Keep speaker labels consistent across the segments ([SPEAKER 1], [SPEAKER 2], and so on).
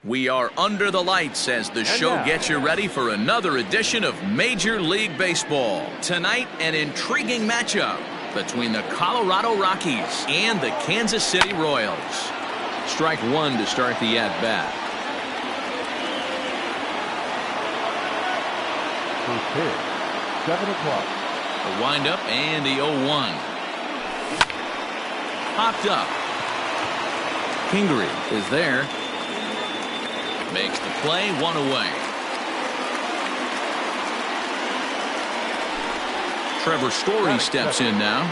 [SPEAKER 1] We are under the lights as the show gets you ready for another edition of Major League Baseball. Tonight, an intriguing matchup between the Colorado Rockies and the Kansas City Royals. Strike one to start the at-bat.
[SPEAKER 2] First pitch, 7 o'clock.
[SPEAKER 1] The windup and the 0-1. Popped up. Kingery is there. Makes the play, one away. Trevor Story steps in now.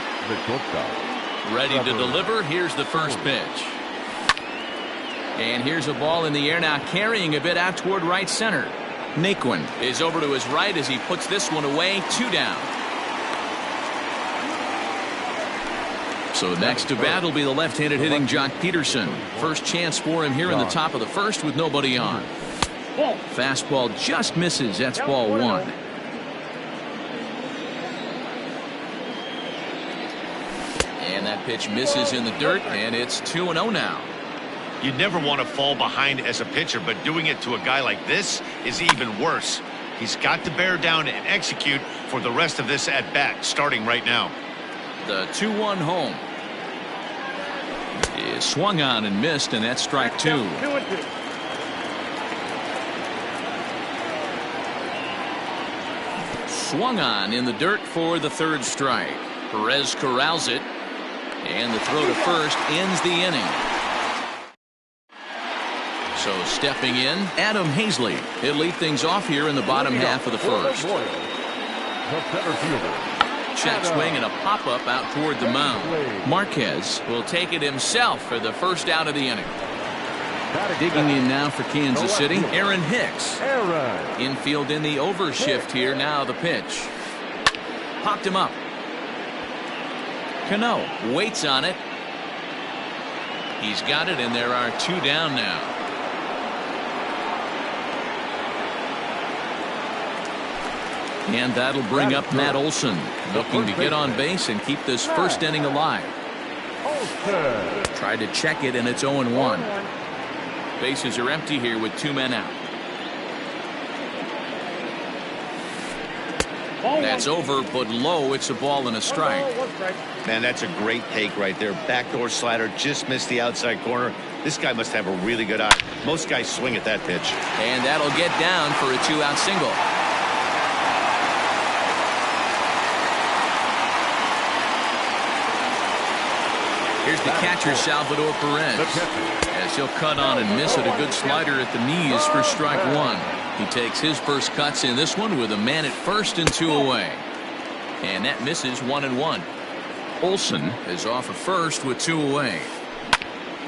[SPEAKER 1] Ready to deliver. Here's the first pitch. And here's a ball in the air now, carrying a bit out toward right center. Naquin is over to his right as he puts this one away. 2 down. So next to bat will be the left-handed hitting Jock Peterson. First chance for him here in the top of the first with nobody on. Fastball just misses. That's ball one. And that pitch misses in the dirt, and it's 2-0 now.
[SPEAKER 3] You never want to fall behind as a pitcher, but doing it to a guy like this is even worse. He's got to bear down and execute for the rest of this at-bat, starting right now.
[SPEAKER 1] The 2-1 home is swung on and missed, and that's strike two. Swung on in the dirt for the third strike. Perez corrals it, and the throw to first ends the inning. So stepping in, Adam Hazley. He'll lead things off here in the bottom half of the first. Check swing and a pop-up out toward the mound. Marquez will take it himself for the first out of the inning. Digging in now for Kansas City, Aaron Hicks. Infield in the overshift here. Now the pitch. Popped him up. Cano waits on it. He's got it, and there are 2 down now. And that'll bring up Matt Olson, looking to get on base and keep this first inning alive. Tried to check it, and it's 0-1. Bases are empty here with 2 men out. That's over, but low. It's a ball and a strike.
[SPEAKER 3] Man, that's a great take right there. Backdoor slider just missed the outside corner. This guy must have a really good eye. Most guys swing at that pitch.
[SPEAKER 1] And that'll get down for a 2-out single. Here's the catcher, Salvador Perez, as he'll cut on and miss it. A good slider at the knees for strike one. He takes his first cuts in this one with a man at first and 2 away. And that misses 1-1. Olson is off of first with 2 away.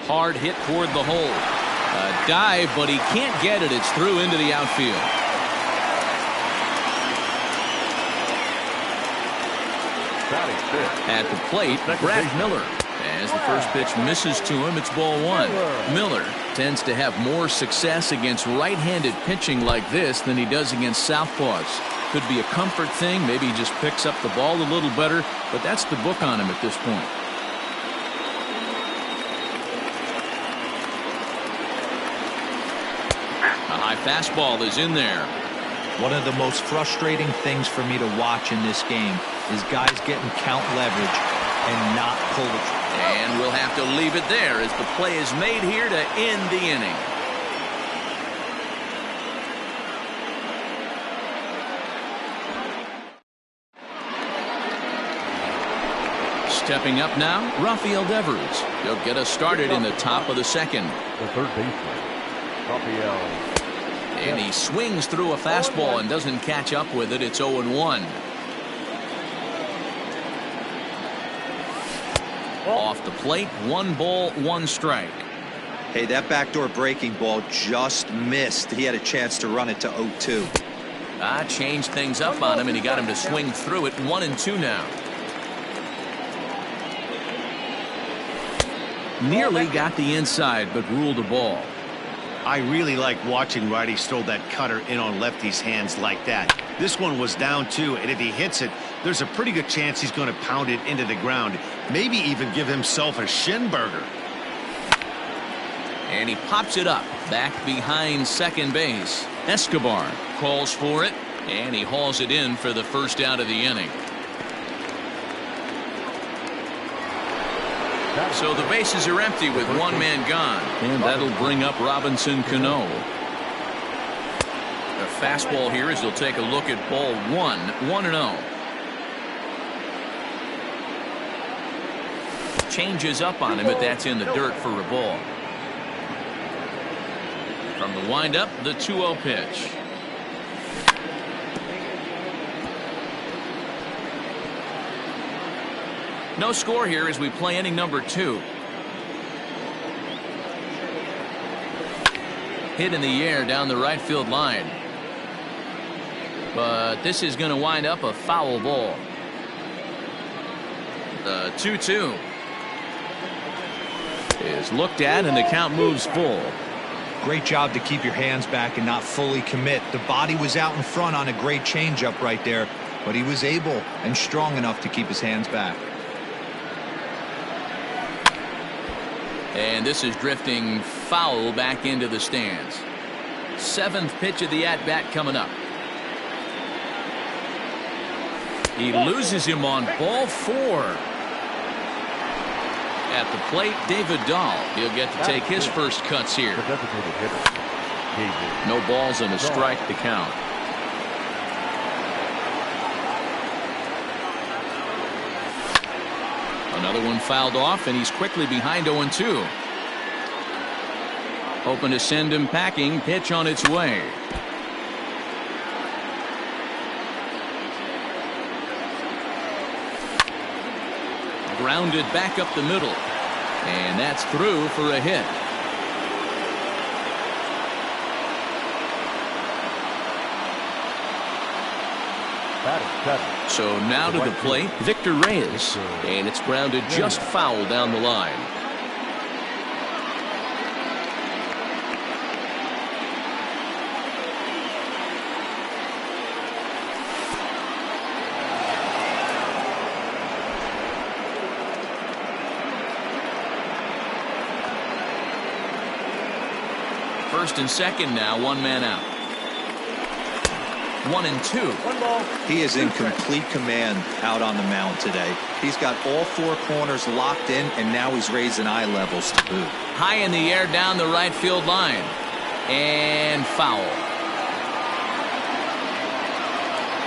[SPEAKER 1] Hard hit toward the hole. A dive, but he can't get it. It's through into the outfield. At the plate, Brad Miller. As the first pitch misses to him, it's ball one. Miller tends to have more success against right-handed pitching like this than he does against southpaws. Could be a comfort thing. Maybe he just picks up the ball a little better, but that's the book on him at this point. A high fastball is in there.
[SPEAKER 4] One of the most frustrating things for me to watch in this game is guys getting count leverage and not pull the trigger.
[SPEAKER 1] And we'll have to leave it there as the play is made here to end the inning. Stepping up now, Rafael Devers. He'll get us started in the top of the second.
[SPEAKER 2] The third baseman, Rafael.
[SPEAKER 1] And he swings through a fastball and doesn't catch up with it. It's 0-1. Off the plate, 1 ball, 1 strike.
[SPEAKER 5] Hey, that backdoor breaking ball just missed. He had a chance to run it to 0-2.
[SPEAKER 1] Changed things up on him, and he got him to swing through it. 1-2 now. Nearly got the inside, but ruled a ball.
[SPEAKER 3] I really like watching righties throw that cutter in on lefties' hands like that. This one was down 2, and if he hits it, there's a pretty good chance he's going to pound it into the ground. Maybe even give himself a shin burger.
[SPEAKER 1] And he pops it up back behind second base. Escobar calls for it, and he hauls it in for the first out of the inning. So the bases are empty with one man gone, and that'll bring up Robinson Cano. A fastball here as he'll take a look at ball 1-0. Changes up on him, but that's in the dirt for a ball. From the windup, the 2-0 pitch. No score here as we play inning number 2. Hit in the air down the right field line. But this is going to wind up a foul ball. The 2-2 is looked at, and the count moves full.
[SPEAKER 4] Great job to keep your hands back and not fully commit. The body was out in front on a great changeup right there, but he was able and strong enough to keep his hands back.
[SPEAKER 1] And this is drifting foul back into the stands. 7th pitch of the at-bat coming up. He loses him on ball 4. At the plate, David Dahl. He'll get to take his first cuts here. No balls and a strike to count. Another one fouled off, and he's quickly behind 0-2. Hoping to send him packing. Pitch on its way. Grounded back up the middle, and that's through for a hit. So now to the plate, Victor Reyes, and it's grounded just foul down the line. First and second now, one man out. 1-2.
[SPEAKER 5] He is in complete command out on the mound today. He's got all 4 corners locked in, and now he's raising eye levels to boot.
[SPEAKER 1] High in the air down the right field line. And foul.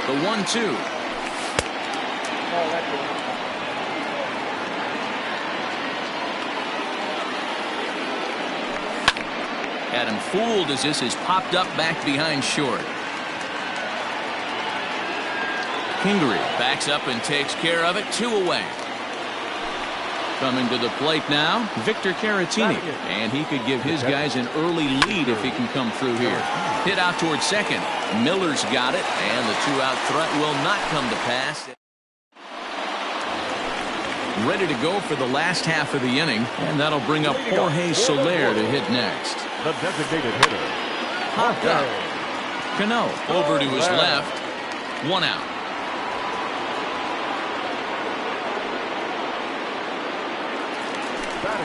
[SPEAKER 1] The 1-2. Had him fooled as this is popped up back behind short. Kingery backs up and takes care of it. 2 away. Coming to the plate now, Victor Caratini. And he could give his guys an early lead if he can come through here. Hit out towards second. Miller's got it, and the 2-out threat will not come to pass. Ready to go for the last half of the inning, and that'll bring up Jorge Soler to hit next.
[SPEAKER 2] The designated hitter.
[SPEAKER 1] Popped up. Cano over to his left. 1 out.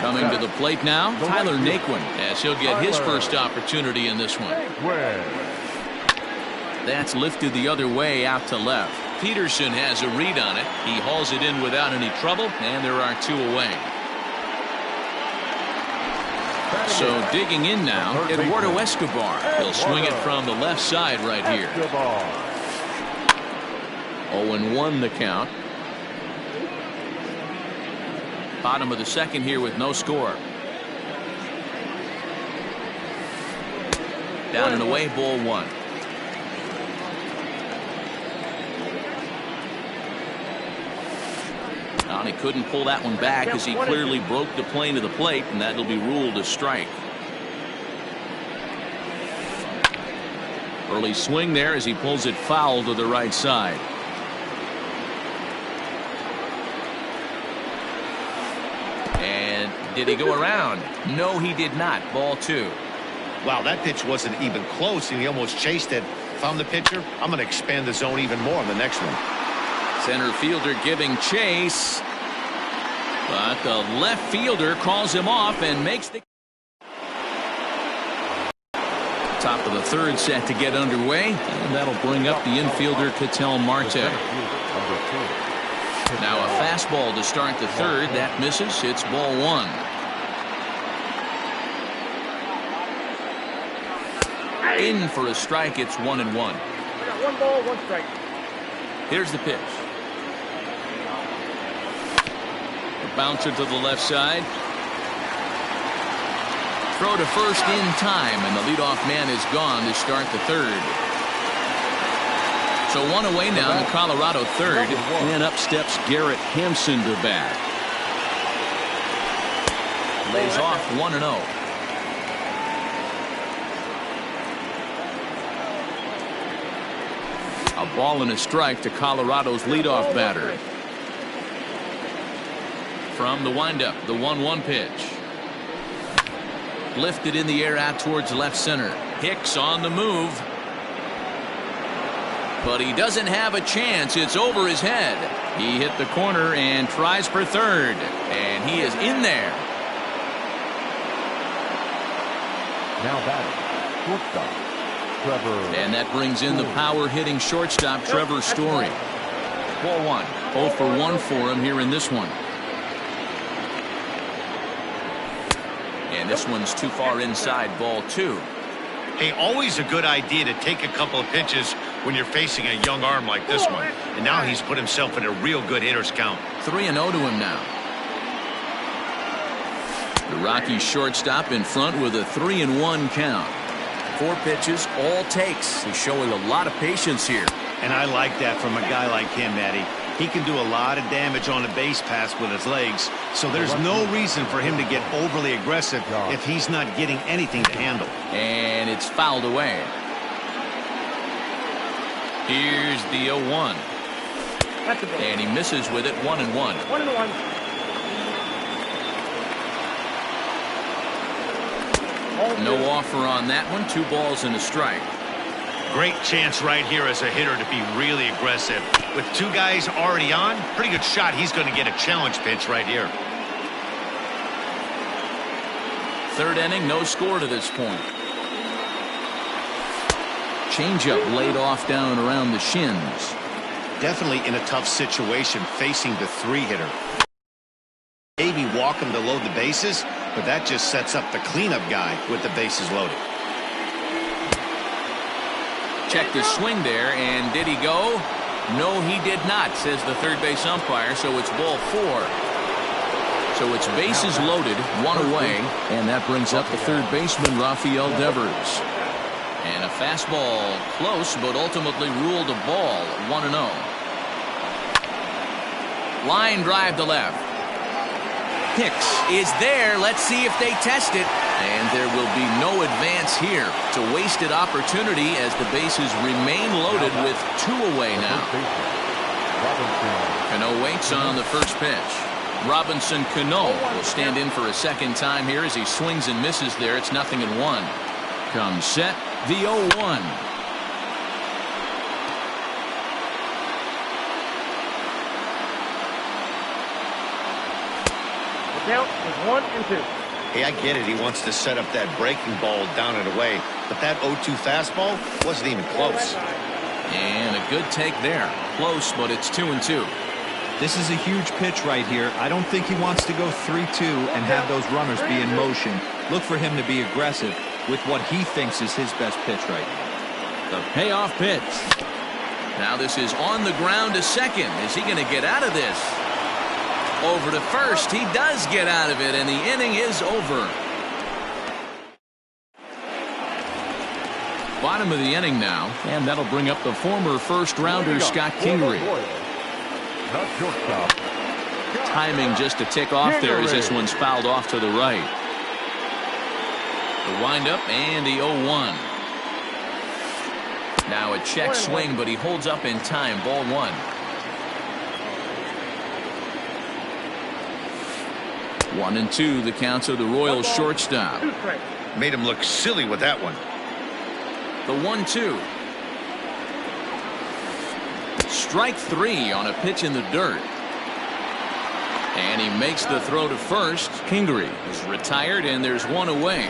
[SPEAKER 1] Coming to the plate now, Tyler Naquin, as he'll get his first opportunity in this one. That's lifted the other way out to left. Peterson has a read on it. He hauls it in without any trouble, and there are 2 away. So digging in now, Eduardo Escobar. He'll swing it from the left side right here. 0-1 the count. Bottom of the second here with no score. Down and away, ball 1. And he couldn't pull that one back as he clearly broke the plane of the plate, and that'll be ruled a strike. Early swing there as he pulls it foul to the right side. And did he go around? No, he did not. Ball 2.
[SPEAKER 3] Wow, that pitch wasn't even close, and he almost chased it. If I'm the pitcher, I'm going to expand the zone even more on the next one.
[SPEAKER 1] Center fielder giving chase. But the left fielder calls him off and makes the... Top of the third set to get underway, and that'll bring up the infielder Ketel Marte. Now a fastball to start the third. That misses. It's ball one. In for a strike. It's 1-1.
[SPEAKER 6] One ball, one strike.
[SPEAKER 1] Here's the pitch. A bouncer to the left side. Throw to first in time, and the leadoff man is gone to start the third. So one away now in the Colorado third, and up steps Garrett Hampson to bat. Lays off 1-0. A ball and a strike to Colorado's leadoff batter. From the windup, the 1-1 pitch. Lifted in the air out towards left center. Hicks on the move. But he doesn't have a chance. It's over his head. He hit the corner and tries for third. And he is in there.
[SPEAKER 2] Now batting, shortstop, Trevor.
[SPEAKER 1] And that brings in the power-hitting shortstop, Trevor Story. Ball one. 0 for 1 for him here in this one. And this one's too far inside, ball two.
[SPEAKER 3] Hey, always a good idea to take a couple of pitches when you're facing a young arm like this one. And now he's put himself in a real good hitter's count.
[SPEAKER 1] 3-0 to him now. The Rockies shortstop in front with a 3-1 count. 4 pitches, all takes. He's showing a lot of patience here.
[SPEAKER 3] And I like that from a guy like him, Eddie. He can do a lot of damage on a base pass with his legs, so there's no reason for him to get overly aggressive if he's not getting anything to handle.
[SPEAKER 1] And it's fouled away. Here's the 0-1.
[SPEAKER 6] That's a ball.
[SPEAKER 1] And he misses with it. 1-1.
[SPEAKER 6] 1-1.
[SPEAKER 1] No offer on that one. 2 balls and a strike.
[SPEAKER 3] Great chance right here as a hitter to be really aggressive. With 2 guys already on, pretty good shot he's going to get a challenge pitch right here.
[SPEAKER 1] Third inning, no score to this point. Changeup laid off down around the shins.
[SPEAKER 3] Definitely in a tough situation facing the 3-hitter. Maybe walk him to load the bases, but that just sets up the cleanup guy with the bases loaded.
[SPEAKER 1] Checked his swing there, and did he go? No, he did not, says the third base umpire, so it's ball 4. So it's bases loaded, 1 away, and that brings up the third baseman, Rafael Devers. And a fastball close, but ultimately ruled a ball, 1-0. Line drive to left. Hicks is there. Let's see if they test it. And there will be no advance here. It's a wasted opportunity as the bases remain loaded with 2 away now. Cano waits on the first pitch. Robinson Cano will stand in for a second time here as he swings and misses there. It's 0-1. Comes set, the 0-1.
[SPEAKER 6] Count is 1 and 2.
[SPEAKER 3] Hey, I get it. He wants to set up that breaking ball down and away. But that 0-2 fastball wasn't even close.
[SPEAKER 1] And a good take there. Close, but it's 2-2.
[SPEAKER 4] This is a huge pitch right here. I don't think he wants to go 3-2 and have those runners be in motion. Look for him to be aggressive with what he thinks is his best pitch right now.
[SPEAKER 1] The payoff pitch. Now this is on the ground to second. Is he going to get out of this? Over to first. He does get out of it, and the inning is over. Bottom of the inning now, and that'll bring up the former first-rounder Scott Kingery. Timing just a tick off there as this one's fouled off to the right. The windup and the 0-1. Now a check swing, but he holds up in time. Ball 1. 1-2 the counts of the Royals shortstop.
[SPEAKER 3] Made him look silly with that one.
[SPEAKER 1] The 1-2. Strike 3 on a pitch in the dirt. And he makes the throw to first. Kingery is retired, and there's 1 away.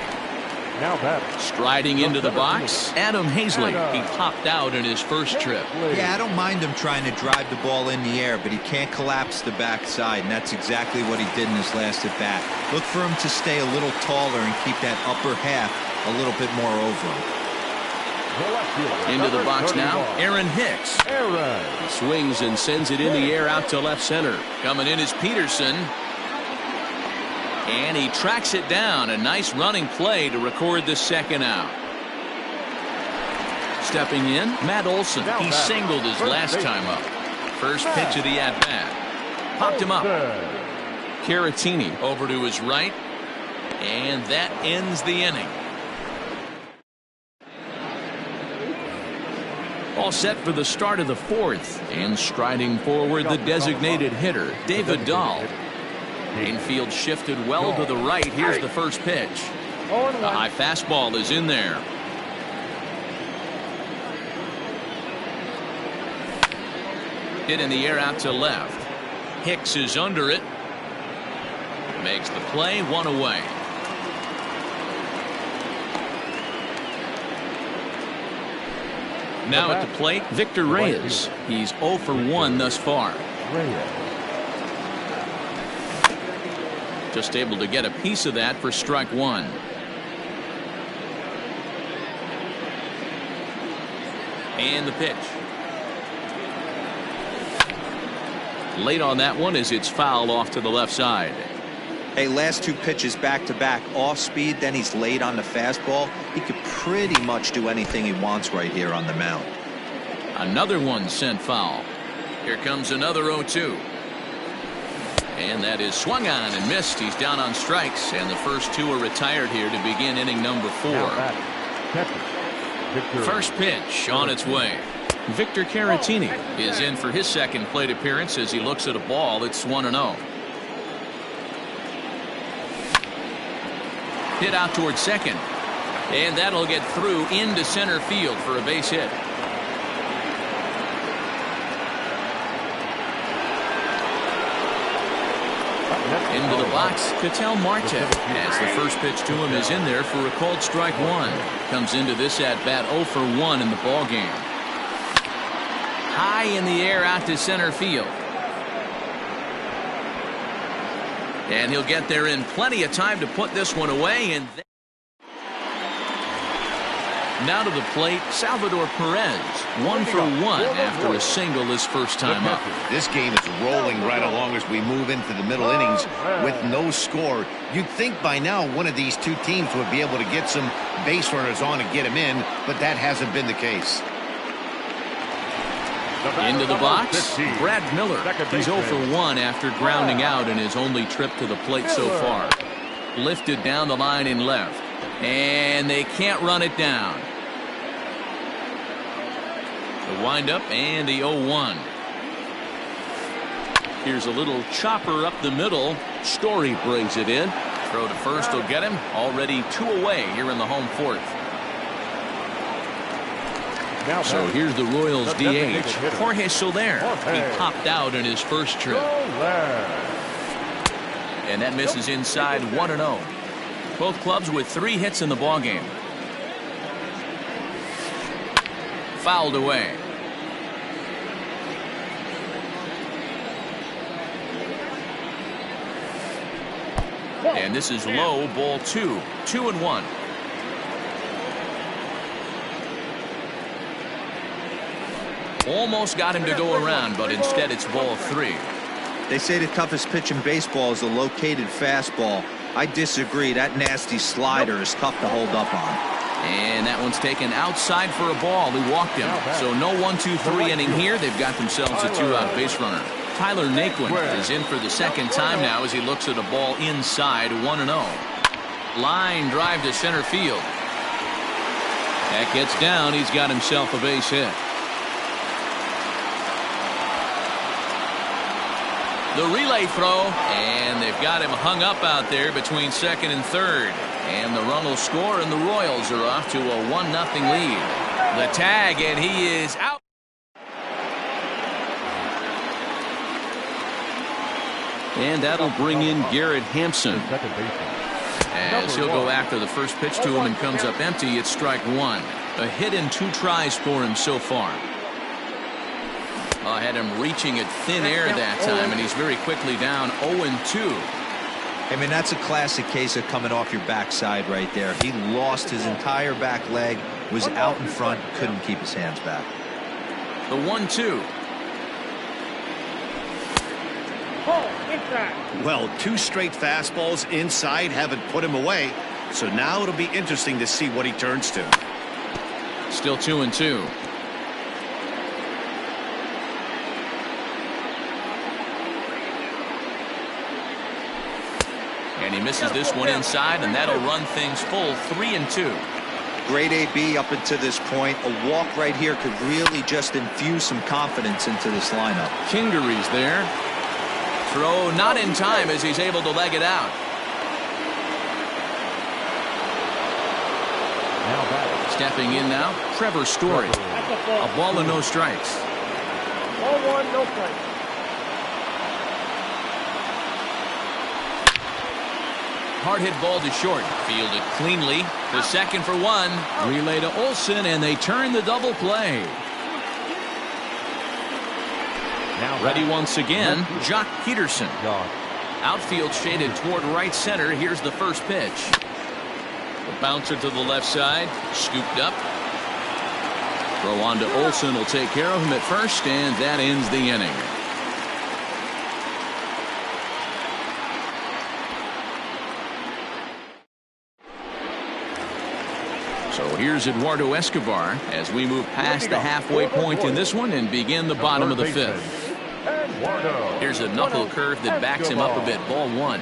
[SPEAKER 2] Now batting.
[SPEAKER 1] Striding into the box, Adam Hazley. He popped out in his first trip.
[SPEAKER 5] Yeah, I don't mind him trying to drive the ball in the air, but he can't collapse the backside, and that's exactly what he did in his last at bat. Look for him to stay a little taller and keep that upper half a little bit more over him.
[SPEAKER 1] Into the box now, Aaron Hicks.
[SPEAKER 2] Aaron
[SPEAKER 1] Swings and sends it in the air out to left center. Coming in is Peterson. And he tracks it down. A nice running play to record the second out. Stepping in, Matt Olson. He singled his last time up. First pitch of the at-bat. Popped him up. Caratini over to his right. And that ends the inning. All set for the start of the fourth. And striding forward, the designated hitter, David Dahl. Infield shifted well to the right. Here's the first pitch. The high fastball is in there. Hit in the air out to left. Hicks is under it. Makes the play, one away. Now at the plate, Victor Reyes. He's 0 for 1 thus far. Just able to get a piece of that for strike one. And the pitch. Late on that one as it's fouled off to the left side.
[SPEAKER 5] Hey, last two pitches back-to-back off speed, then he's late on the fastball. He could pretty much do anything he wants right here on the mound.
[SPEAKER 1] Another one sent foul. Here comes another 0-2. And that is swung on and missed. He's down on strikes, and the first two are retired here to begin inning number 4. First pitch on its way. Victor Caratini is in for his second plate appearance as he looks at a ball. It's 1-0. Hit out towards second, and that'll get through into center field for a base hit. Into the box, Ketel Marte, as the first pitch to him is in there for a called strike one. Comes into this at bat 0 for 1 in the ball game. High in the air out to center field. And he'll get there in plenty of time to put this one away. And now to the plate, Salvador Perez, 1 for 1 after a single his first time up.
[SPEAKER 3] This game is rolling right along as we move into the middle innings with no score. You'd think by now one of these two teams would be able to get some base runners on and get them in, but that hasn't been the case.
[SPEAKER 1] Into the box, Brad Miller. He's 0 for 1 after grounding out in his only trip to the plate so far. Lifted down the line in left. And they can't run it down. The windup and the 0-1. Here's a little chopper up the middle. Story brings it in. Throw to first will get him. Already 2 away here in the home fourth. So here's the Royals DH, Jorge Soler. He popped out in his first trip. And that misses inside 1-0. Both clubs with 3 hits in the ballgame. Fouled away. And this is low, ball 2. 2-1. Almost got him to go around, but instead it's ball 3.
[SPEAKER 5] They say the toughest pitch in baseball is a located fastball. I disagree. That nasty slider is tough to hold up on.
[SPEAKER 1] And that one's taken outside for a ball. He walked him. So no 1-2-3 inning here. They've got themselves a 2-out base runner. Tyler Naquin is in for the second time now as he looks at a ball inside 1-0. Line drive to center field. That gets down. He's got himself a base hit. The relay throw, and they've got him hung up out there between second and third. And the run will score, and the Royals are off to a 1-0 lead. The tag, and he is out. And that'll bring in Garrett Hampson. As he'll go after the first pitch to him and comes up empty, it's strike one. A hit in 2 tries for him so far. Had him reaching at thin air that time, and he's very quickly down 0-2.
[SPEAKER 5] I mean, that's a classic case of coming off your backside right there. He lost his entire back leg, was out in front, couldn't keep his hands back.
[SPEAKER 1] The 1-2.
[SPEAKER 3] Well, 2 straight fastballs inside haven't put him away. So now it'll be interesting to see what he turns to.
[SPEAKER 1] Still 2-2. And he misses this one inside, and that'll run things full 3-2.
[SPEAKER 5] Great AB up until this point. A walk right here could really just infuse some confidence into this lineup.
[SPEAKER 1] Kingery's there. Throw not in time as he's able to leg it out.
[SPEAKER 2] Now batting.
[SPEAKER 1] Stepping in now, Trevor Story. A ball and no strikes.
[SPEAKER 6] Ball 1, no strikes.
[SPEAKER 1] Hard hit ball to short. Fielded cleanly. To second for 1. Relay to Olsen, and they turn the double play.
[SPEAKER 2] Now
[SPEAKER 1] Ready once again, Jock Peterson.
[SPEAKER 2] Jock.
[SPEAKER 1] Outfield shaded toward right center. Here's the first pitch. The bouncer to the left side. Scooped up. Throw on to Olsen will take care of him at first, and that ends the inning. So here's Eduardo Escobar as we move past the halfway point in this one and begin the bottom of the 5th. Here's a knuckle curve that backs him up a bit. Ball 1.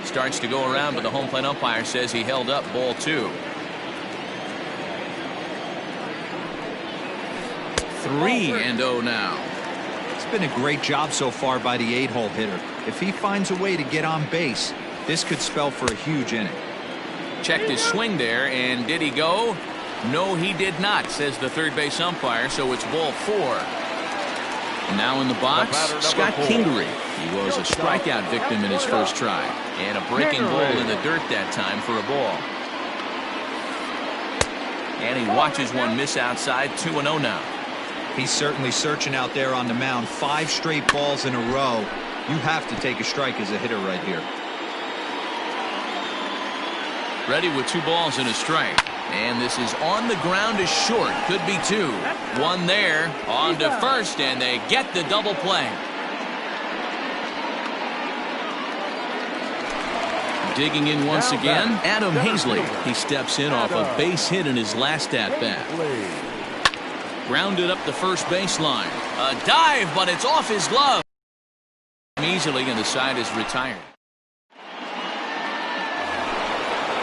[SPEAKER 1] Starts to go around, but the home plate umpire says he held up. Ball 2. 3-0 now.
[SPEAKER 5] It's been a great job so far by the 8-hole hitter. If he finds a way to get on base, this could spell for a huge inning.
[SPEAKER 1] Checked his swing there, and did he go? No, he did not, says the third base umpire, so it's ball 4. Now in the box, Scott Kingery. He was a strikeout victim in his first try, and a breaking ball in the dirt that time for a ball. And he watches one miss outside. 2-0 now.
[SPEAKER 5] He's certainly searching out there on the mound. 5 straight balls in a row. You have to take a strike as a hitter right here.
[SPEAKER 1] Ready with 2 balls and a strike. And this is on the ground is short. Could be 2. 1 there. On to first, and they get the double play. Digging in once again, Adam Hazley. He steps in off a base hit in his last at-bat. Grounded up the first baseline. A dive, but it's off his glove. Easily, and the side is retired.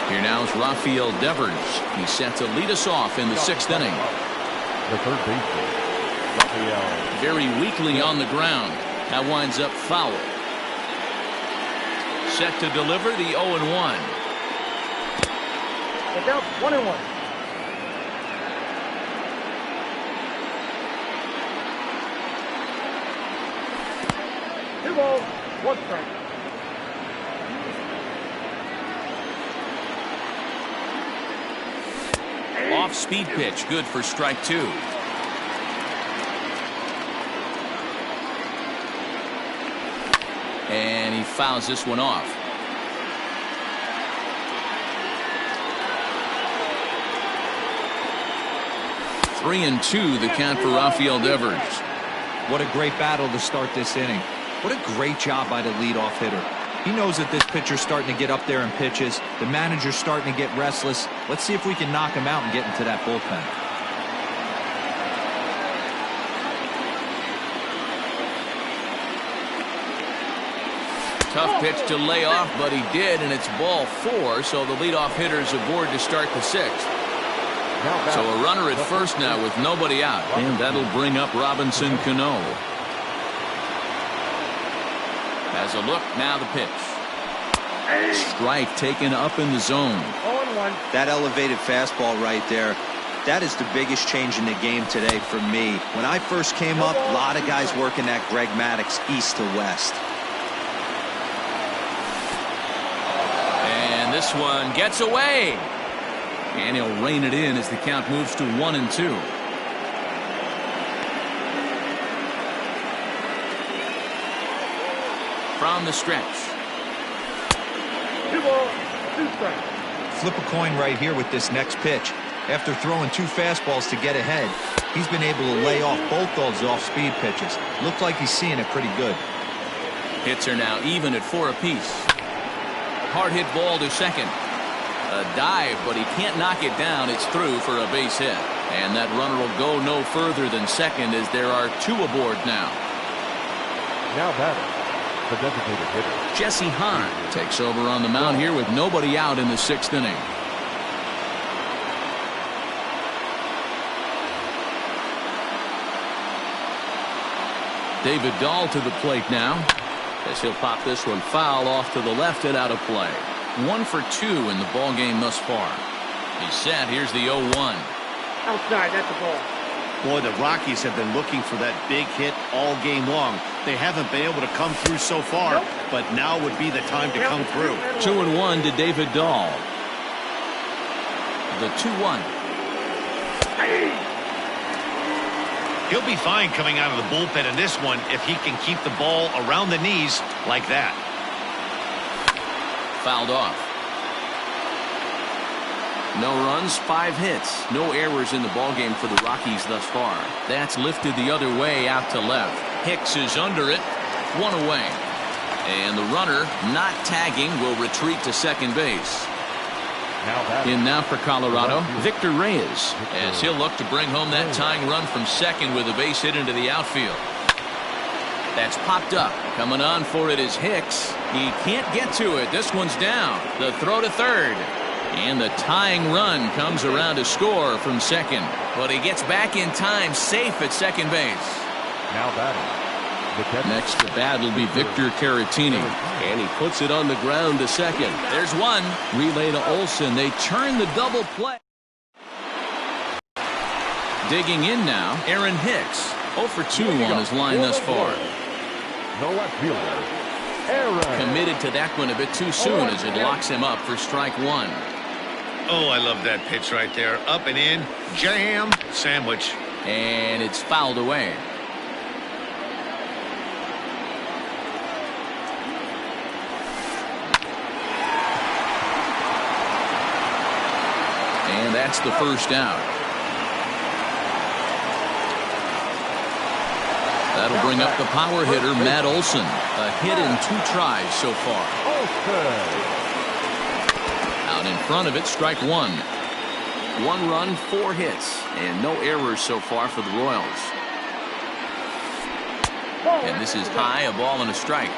[SPEAKER 1] Here now is Rafael Devers. He's set to lead us off in the 6th inning.
[SPEAKER 2] The third baseman, Rafael.
[SPEAKER 1] Very weakly on the ground. That winds up foul. Set to deliver the 0-1.
[SPEAKER 6] Look out, 1-1. Two balls, 1 strike.
[SPEAKER 1] Off-speed pitch, good for strike 2. And he fouls this one off. Three and 2 the count for Rafael Devers.
[SPEAKER 5] What a great battle to start this inning. What a great job by the leadoff hitter. He knows that this pitcher's starting to get up there in pitches. The manager's starting to get restless. Let's see if we can knock him out and get into that bullpen.
[SPEAKER 1] Tough pitch to lay off, but he did, and it's ball 4, so the leadoff hitter's aboard to start the 6th. So a runner at first now with nobody out, and that'll bring up Robinson Cano. Has a look, now the pitch. Strike taken up in the zone.
[SPEAKER 6] 0-1.
[SPEAKER 5] That elevated fastball right there, that is the biggest change in the game today for me. When I first came up, a lot of guys working that Greg Maddux east to west.
[SPEAKER 1] this one gets away. And he'll rein it in as the count moves to 1-2. From the stretch.
[SPEAKER 6] 2 balls, 2 strikes.
[SPEAKER 4] Flip a coin right here with this next pitch. After throwing 2 fastballs to get ahead, he's been able to lay off both those off-speed pitches. Looked like he's seeing it pretty good.
[SPEAKER 1] Hits are now even at 4 apiece. Hard hit ball to second. A dive, but he can't knock it down. It's through for a base hit. And that runner will go no further than second as there are 2 aboard now.
[SPEAKER 2] Now batting, the designated hitter.
[SPEAKER 1] Jesse Hahn takes over on the mound here with nobody out in the 6th inning. David Dahl to the plate now, as he'll pop this one foul off to the left and out of play. 1 for 2 in the ball game thus far. He's set. Here's the 0-1.
[SPEAKER 6] Outside, that's the ball.
[SPEAKER 3] Boy, the Rockies have been looking for that big hit all game long. They haven't been able to come through so far, but now would be the time to come through.
[SPEAKER 1] 2-1 to David Dahl. The 2-1.
[SPEAKER 3] He'll be fine coming out of the bullpen in this one if he can keep the ball around the knees like that.
[SPEAKER 1] Fouled off. No runs, 5 hits, no errors in the ballgame for the Rockies thus far. That's lifted the other way out to left. Hicks is under it, 1 away. And the runner, not tagging, will retreat to second base. In now for Colorado, Victor Reyes, as he'll look to bring home that tying run from second with a base hit into the outfield. That's popped up. Coming on for it is Hicks. He can't get to it. This one's down. The throw to third. And the tying run comes around to score from second. But he gets back in time, safe at second base.
[SPEAKER 2] Now batting.
[SPEAKER 1] Next to bat will be Victor Caratini. And he puts it on the ground to second. There's one. Relay to Olsen. They turn the double play. Digging in now, Aaron Hicks. 0 for 2 on his line thus far.
[SPEAKER 2] No left fielder, Aaron.
[SPEAKER 1] Committed to that one a bit too soon as it locks him up for strike 1.
[SPEAKER 3] Oh, I love that pitch right there. Up and in, jam, sandwich.
[SPEAKER 1] And it's fouled away. And that's the first out. That'll bring up the power hitter, Matt Olson. A hit in 2 tries so far. Out in front of it, strike 1. 1 run, 4 hits, and no errors so far for the Royals. And this is high, a ball and a strike.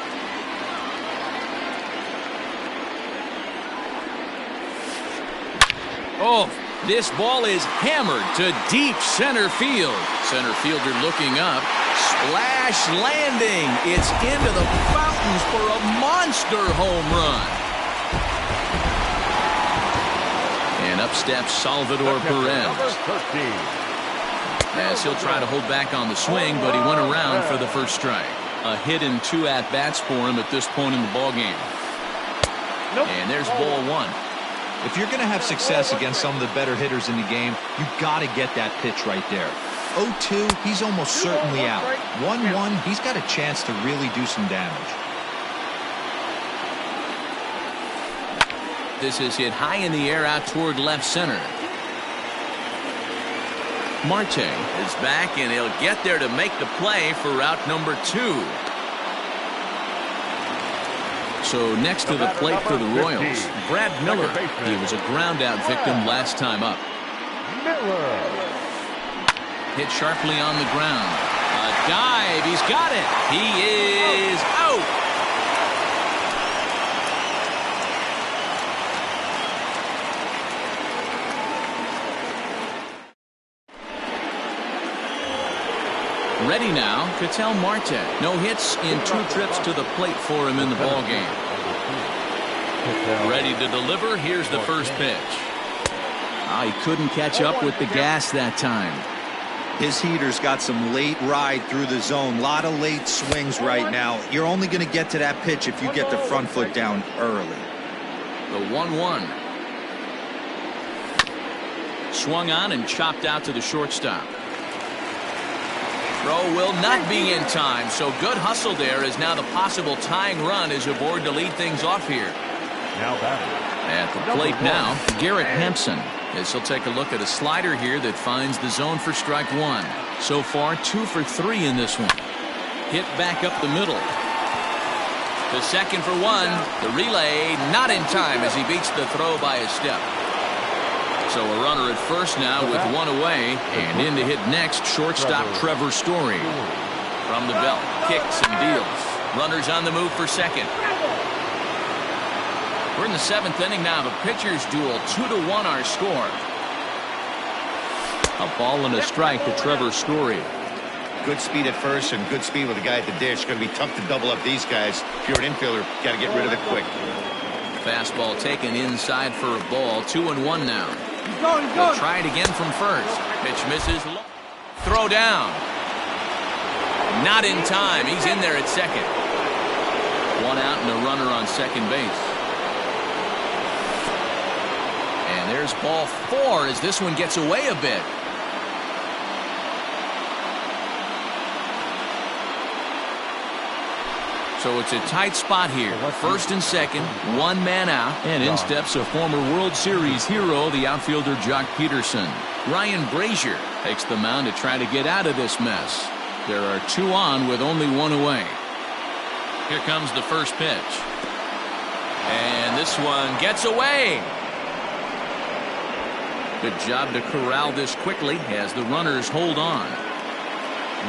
[SPEAKER 1] Oh, this ball is hammered to deep center field. Center fielder looking up. Splash landing. It's into the fountains for a monster home run. And up steps Salvador Perez. As he'll try to hold back on the swing, but he went around for the first strike. A hit in 2 at-bats for him at this point in the ballgame. And there's ball 1.
[SPEAKER 4] If you're going to have success against some of the better hitters in the game, you've got to get that pitch right there. 0-2, he's almost certainly out. 1-1, he's got a chance to really do some damage.
[SPEAKER 1] This is hit high in the air out toward left center. Marte is back, and he'll get there to make the play for route number 2. So next to the plate for the Royals, Brad Miller. He was a ground-out victim last time up. Hit sharply on the ground. A dive. He's got it. He is out. Ready now, Ketel Marte. No hits in 2 trips to the plate for him in the ballgame. Ready to deliver. Here's the first pitch. He couldn't catch up with the gas that time.
[SPEAKER 4] His heater's got some late ride through the zone. A lot of late swings right now. You're only going to get to that pitch if you get the front foot down early.
[SPEAKER 1] The 1-1. Swung on and chopped out to the shortstop. Throw will not be in time, so good hustle there as now the possible tying run is aboard to lead things off here.
[SPEAKER 2] Now batting.
[SPEAKER 1] At the plate now, Garrett Hampson, as he'll take a look at a slider here that finds the zone for strike one. So far, 2 for 3 in this one. Hit back up the middle. The second for one. The relay not in time as he beats the throw by a step. So a runner at first now with one away, and in to hit next, shortstop Trevor Story. From the belt, kicks and deals. Runners on the move for second. We're in the 7th inning now. The pitchers duel, 2-1 our score. A ball and a strike to Trevor Story.
[SPEAKER 3] Good speed at first and good speed with the guy at the dish. Going to be tough to double up these guys. If you're an infielder, got to get rid of it quick.
[SPEAKER 1] Fastball taken inside for a ball. 2-1 now.
[SPEAKER 6] He's going.
[SPEAKER 1] They'll try it again from first. Pitch misses. Throw down. Not in time. He's in there at second. One out and a runner on second base. And there's ball 4 as this one gets away a bit. So it's a tight spot here. First and second, one man out, and in steps a former World Series hero, the outfielder Jock Peterson. Ryan Brazier takes the mound to try to get out of this mess. There are 2 on with only 1 away. Here comes the first pitch. And this one gets away. Good job to corral this quickly as the runners hold on.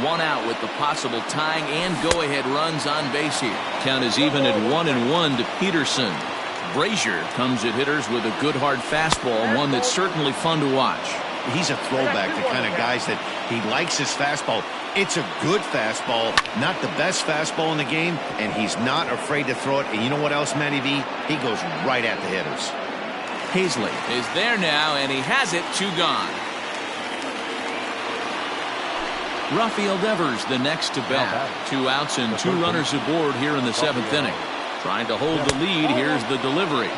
[SPEAKER 1] 1 out with the possible tying and go-ahead runs on base here. Count is even at 1-1 to Peterson. Brazier comes at hitters with a good hard fastball, one that's certainly fun to watch.
[SPEAKER 3] He's a throwback, the kind of guys that he likes his fastball. It's a good fastball, not the best fastball in the game, and he's not afraid to throw it. And you know what else, Matty V? He goes right at the hitters.
[SPEAKER 1] Hazley is there now, and he has it. 2 gone. Rafael Devers the next to bat. 2 outs and 2 runners aboard here in the 7th inning. Trying to hold the lead. Here's the delivery.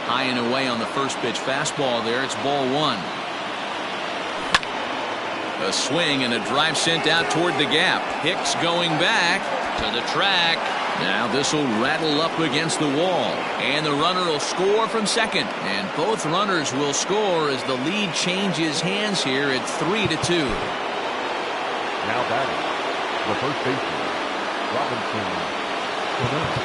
[SPEAKER 1] High and away on the first pitch fastball there. It's ball 1. A swing and a drive sent out toward the gap. Hicks going back to the track. Now this will rattle up against the wall. And the runner will score from second. And both runners will score as the lead changes hands here at 3-2.
[SPEAKER 2] Now batting, the first baseman, Robinson Cano.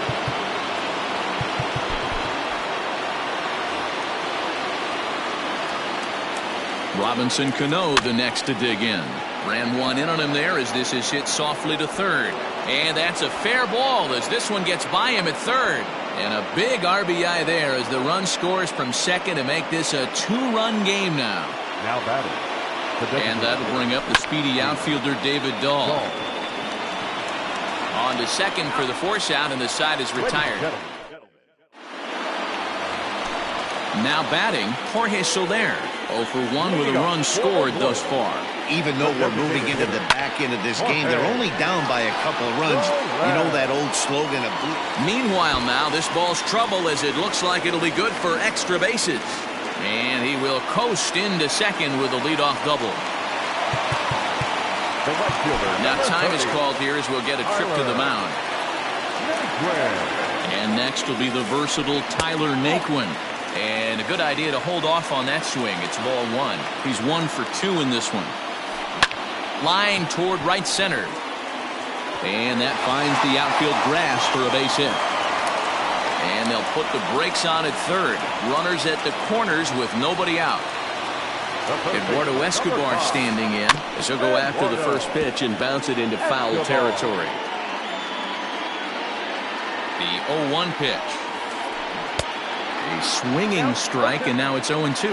[SPEAKER 1] Robinson Cano the next to dig in. Ran one in on him there as this is hit softly to third. And that's a fair ball as this one gets by him at third. And a big RBI there as the run scores from second to make this a 2-run game now.
[SPEAKER 2] Now batting.
[SPEAKER 1] And that'll bring up the speedy outfielder David Dahl. On to second for the force out, and the side is retired. Now batting, Jorge Soler. 0 for 1 with a run scored thus far.
[SPEAKER 3] Even though we're moving into the back end of this game, they're only down by a couple of runs. You know that old slogan of blue.
[SPEAKER 1] Meanwhile now, this ball's trouble as it looks like it'll be good for extra bases. And he will coast into second with a leadoff double. Now time is called here as we'll get a trip to the mound. And next will be the versatile Tyler Naquin. And a good idea to hold off on that swing. It's ball 1. He's 1 for 2 in this one. Line toward right center. And that finds the outfield grass for a base hit. And they'll put the brakes on at third. Runners at the corners with nobody out. Eduardo Escobar standing in as he'll go after the first pitch and bounce it into foul territory. The 0-1 pitch. A swinging strike, and now it's 0-2.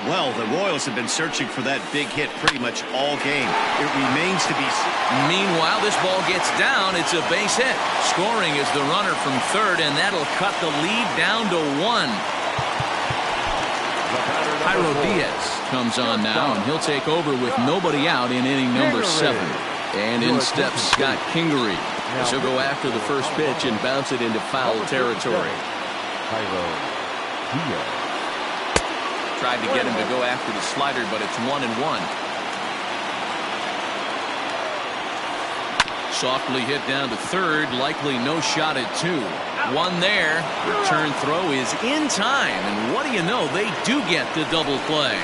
[SPEAKER 3] Well, the Royals have been searching for that big hit pretty much all game. It remains to be seen. Meanwhile, this ball gets down. It's a base hit. Scoring is the runner from third, and that'll cut the lead down to 1.
[SPEAKER 1] Jairo Diaz comes on now, and he'll take over with nobody out in inning number 7. And in steps Scott Kingery as he'll go after the first pitch and bounce it into foul territory.
[SPEAKER 2] Cairo Diaz.
[SPEAKER 1] Tried to get him to go after the slider, but it's 1-1. Softly hit down to third, likely no shot at 2. One there. Return throw is in time, and what do you know, they do get the double play.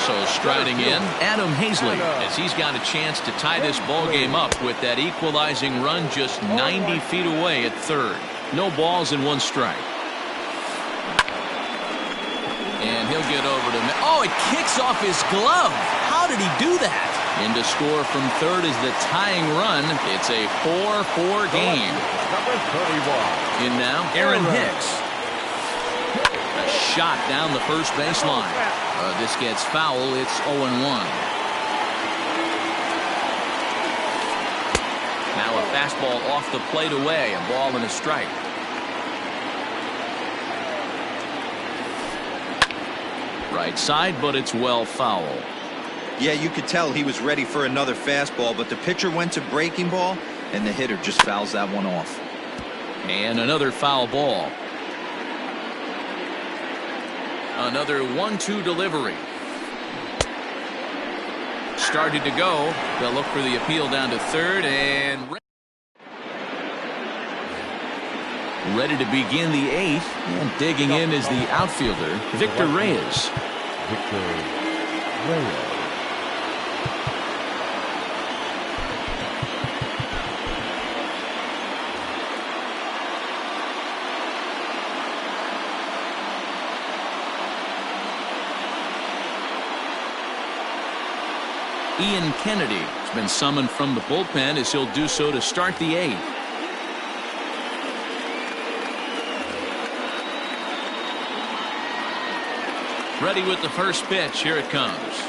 [SPEAKER 1] So striding in, Adam Hazley, as he's got a chance to tie this ball game up with that equalizing run just 90 feet away at third. No balls and 1 strike. And he'll get over to... Oh, it kicks off his glove. How did he do that? In to score from third is the tying run. It's a 4-4 game.
[SPEAKER 2] Number 31.
[SPEAKER 1] In now, Aaron Hicks. A shot down the first baseline. This gets foul. It's 0-1. Now a fastball off the plate away. A ball and a strike. Right side, but it's well foul.
[SPEAKER 5] Yeah, you could tell he was ready for another fastball, but the pitcher went to breaking ball, and the hitter just fouls that one off.
[SPEAKER 1] And another foul ball. Another 1-2 delivery. Started to go. They'll look for the appeal down to third, and ready to begin the 8th. And digging in is the outfielder, Victor Reyes.
[SPEAKER 2] Victor Reyes.
[SPEAKER 1] Ian Kennedy has been summoned from the bullpen as he'll do so to start the 8th. Ready with the first pitch. Here it comes.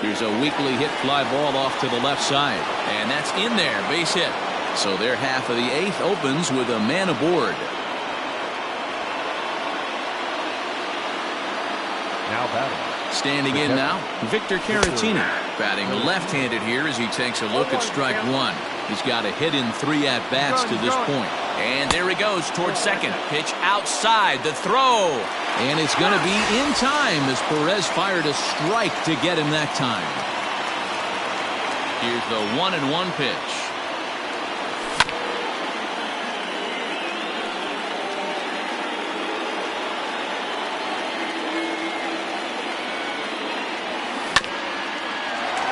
[SPEAKER 1] Here's a weakly hit fly ball off to the left side, and that's in there. Base hit. So their half of the 8th opens with a man aboard.
[SPEAKER 2] Now batting.
[SPEAKER 1] Standing in now, Victor Caratini, batting left-handed here as he takes a look at strike 1. He's got a hit in 3 at-bats to this point. And there he goes towards second. Pitch outside, the throw. And it's going to be in time as Perez fired a strike to get him that time. Here's the 1-1 pitch.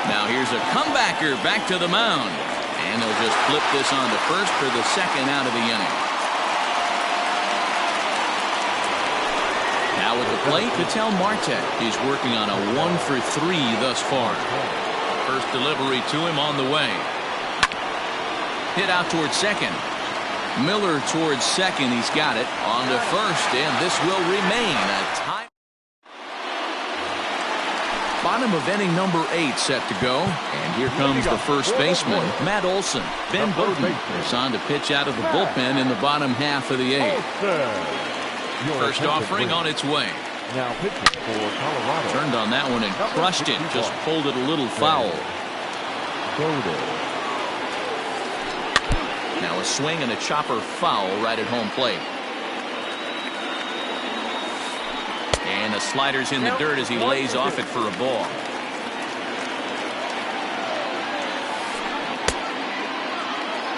[SPEAKER 1] Now here's a comebacker back to the mound. And they'll just flip this on to first for the second out of the inning. Now with the plate, Ketel Marte. He's working on a 1-for-3 thus far. First delivery to him on the way. Hit out towards second. Miller towards second. He's got it on to first, and this will remain a tie. Bottom of inning number 8 set to go. And here comes the first baseman, Matt Olson. Ben Bowden is on to pitch out of the bullpen in the bottom half of the 8th. First offering on its way.
[SPEAKER 2] Now pitching for Colorado.
[SPEAKER 1] Turned on that one and crushed it. Just pulled it a little foul. Now a swing and a chopper foul right at home plate. And the slider's in the dirt as he lays off it for a ball.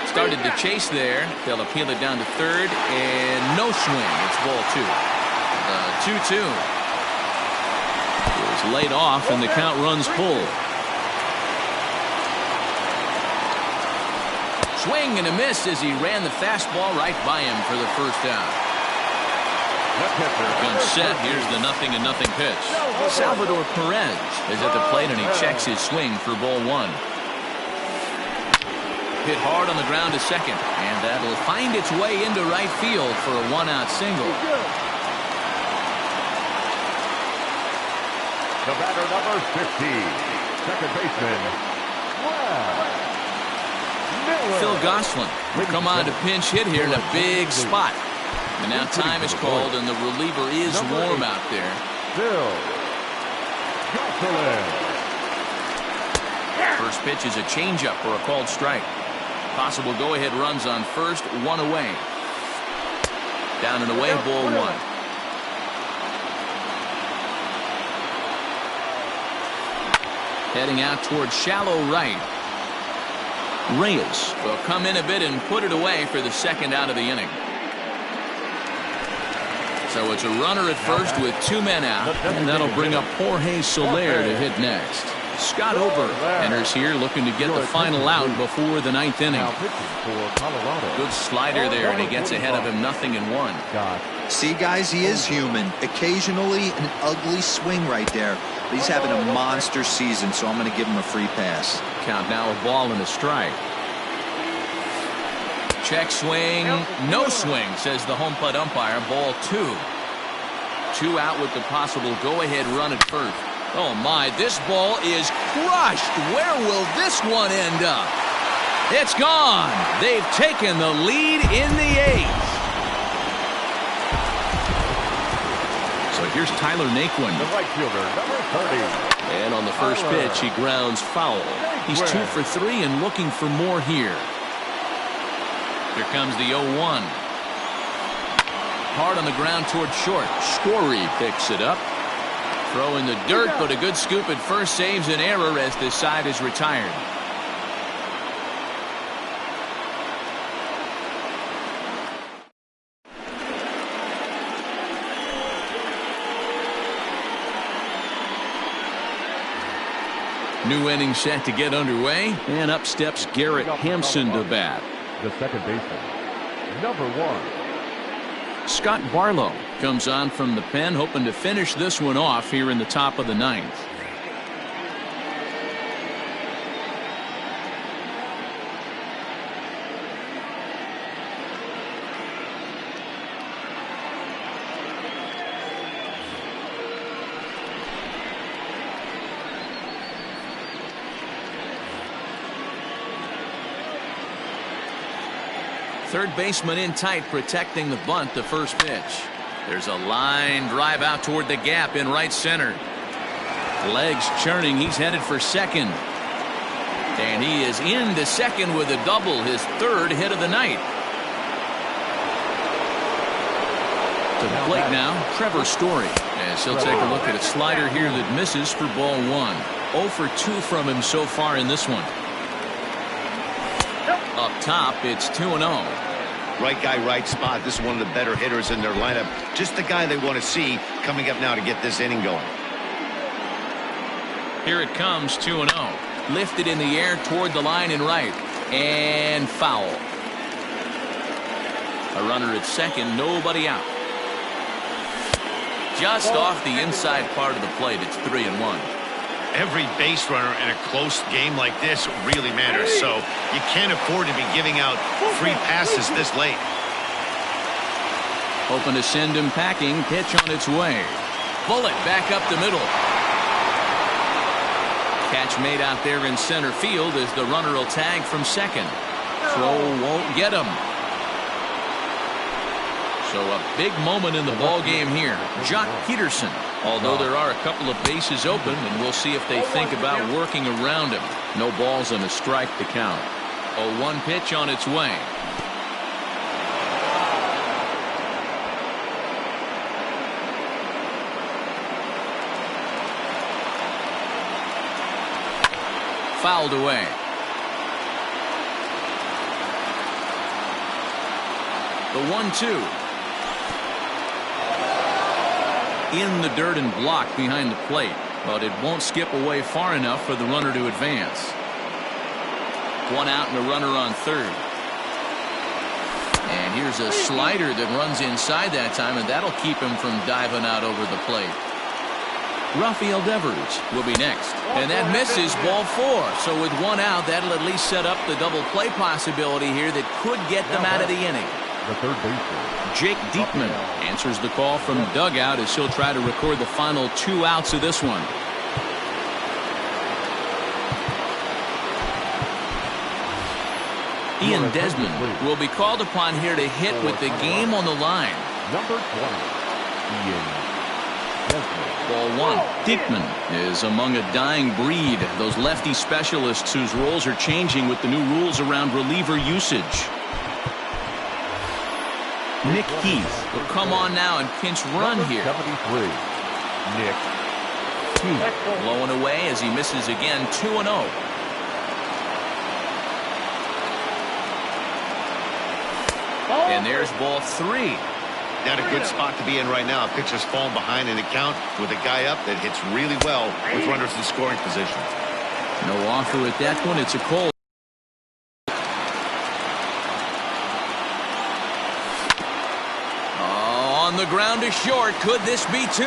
[SPEAKER 1] Started to chase there. They'll appeal it down to third, and no swing. It's ball 2. The 2-2 is laid off, and the count runs full. Swing and a miss as he ran the fastball right by him for the first out. Comes set. Here's the 0-0 pitch. Salvador Perez is at the plate, and he checks his swing for ball 1. Hit hard on the ground to second, and that'll find its way into right field for a 1-out single.
[SPEAKER 2] The batter number 50, second baseman, Miller.
[SPEAKER 1] Phil Gosselin will come on to pinch hit here in a big spot. And now time is called, and the reliever is warm out there.
[SPEAKER 2] Phil Gosselin.
[SPEAKER 1] First pitch is a changeup for a called strike. Possible go-ahead runs on first, 1 away. Down and away, ball one. Heading out towards shallow right. Reyes will come in a bit and put it away for the second out of the inning. So it's a runner at first with 2 men out, and that'll bring up Jorge Soler to hit next. Scott Ober enters here looking to get the final out before the 9th inning. Good slider there, and he gets ahead of him 0-1.
[SPEAKER 5] See, guys, he is human. Occasionally an ugly swing right there. But he's having a monster season, so I'm going to give him a free pass.
[SPEAKER 1] Count now, a ball and a strike. Check swing, no swing, says the home plate umpire. Ball 2. 2 out with the possible go-ahead run at first. Oh my, this ball is crushed. Where will this one end up? It's gone. They've taken the lead in the 8th. So here's Tyler Naquin.
[SPEAKER 2] The right fielder, number 30.
[SPEAKER 1] And on the first pitch, he grounds foul. He's 2 for 3 and looking for more here. Here comes the 0-1. Hard on the ground toward short. Story picks it up. Throw in the dirt, but a good scoop at first saves an error as this side is retired. New inning set to get underway, and up steps Garrett Hampson to bat.
[SPEAKER 2] The second baseman, number 1.
[SPEAKER 1] Scott Barlow comes on from the pen, hoping to finish this one off here in the top of the 9th. Third baseman in tight, protecting the bunt, the first pitch. There's a line drive out toward the gap in right center. Legs churning. He's headed for second. And he is into second with a double, his 3rd hit of the night. To the plate now, Trevor Story. As he'll take a look at a slider here that misses for ball 1. 0 for 2 from him so far in this one. Up top, it's 2-0.
[SPEAKER 3] Right guy, right spot. This is one of the better hitters in their lineup. Just the guy they want to see coming up now to get this inning going.
[SPEAKER 1] Here it comes, 2-0. Lifted in the air toward the line in right. And foul. A runner at second, nobody out. Just off the inside part of the plate, it's 3-1.
[SPEAKER 3] Every base runner in a close game like this really matters, so you can't afford to be giving out free passes this late.
[SPEAKER 1] Hoping to send him packing. Pitch on its way. Bullet back up the middle. Catch made out there in center field as the runner will tag from second. Throw won't get him. So a big moment in the ball game here. Jock Peterson. Although there are a couple of bases open, and we'll see if they think about working around him. No balls and a strike to count. 0-1 pitch on its way. Fouled away. The 1-2. In the dirt and blocked behind the plate, but it won't skip away far enough for the runner to advance. 1 out and a runner on third. And here's a slider that runs inside that time, and that'll keep him from diving out over the plate. Rafael Devers will be next, and that misses, ball 4. So with 1 out, that'll at least set up the double play possibility here that could get them out of the inning.
[SPEAKER 2] The third baseman,
[SPEAKER 1] Jake Diekman answers the call from the dugout as he'll try to record the final 2 outs of this one. Ian Desmond will be called upon here to hit with the game on the line.
[SPEAKER 2] number 20, Ian Desmond.
[SPEAKER 1] Ball 1. Diekman is among a dying breed, those lefty specialists whose roles are changing with the new rules around reliever usage.
[SPEAKER 4] Nick Heath.
[SPEAKER 1] Will come on now and pinch run here.
[SPEAKER 2] 73. Nick Heath.
[SPEAKER 1] Blowing away as he misses again, 2-0. And there's ball 3.
[SPEAKER 3] Not a good spot to be in right now. Pitcher's falling behind in the count with a guy up that hits really well with runners in scoring position.
[SPEAKER 1] No offer at that one. It's a cold. On the ground to short. Could this be 2?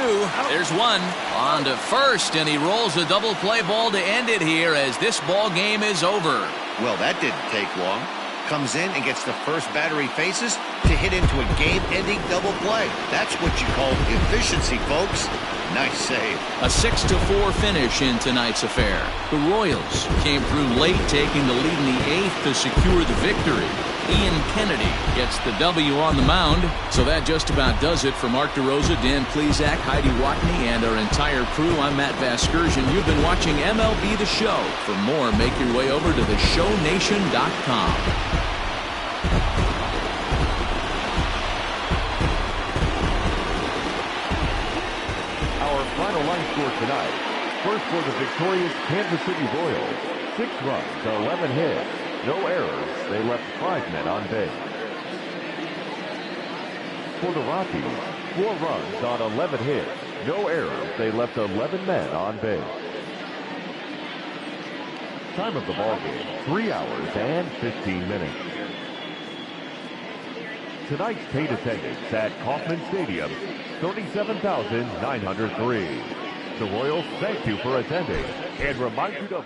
[SPEAKER 1] There's 1. On to first, and he rolls a double play ball to end it here as this ball game is over.
[SPEAKER 3] Well, that didn't take long. Comes in and gets the first batter he faces to hit into a game-ending double play. That's what you call efficiency, folks. Nice save.
[SPEAKER 1] A 6-4 finish in tonight's affair. The Royals came through late, taking the lead in the 8th to secure the victory. Ian Kennedy gets the W on the mound. So that just about does it for Mark DeRosa, Dan Plesac, Heidi Watney, and our entire crew. I'm Matt Vasgersian. You've been watching MLB The Show. For more, make your way over to theshownation.com.
[SPEAKER 2] Final line score tonight. First for the victorious Kansas City Royals. 6 runs, 11 hits, no errors. They left 5 men on base. For the Rockies, 4 runs on 11 hits, no errors. They left 11 men on base. Time of the ball game, 3 hours and 15 minutes. Tonight's paid attendance at Kauffman Stadium, 37,903. The Royals thank you for attending and remind you to...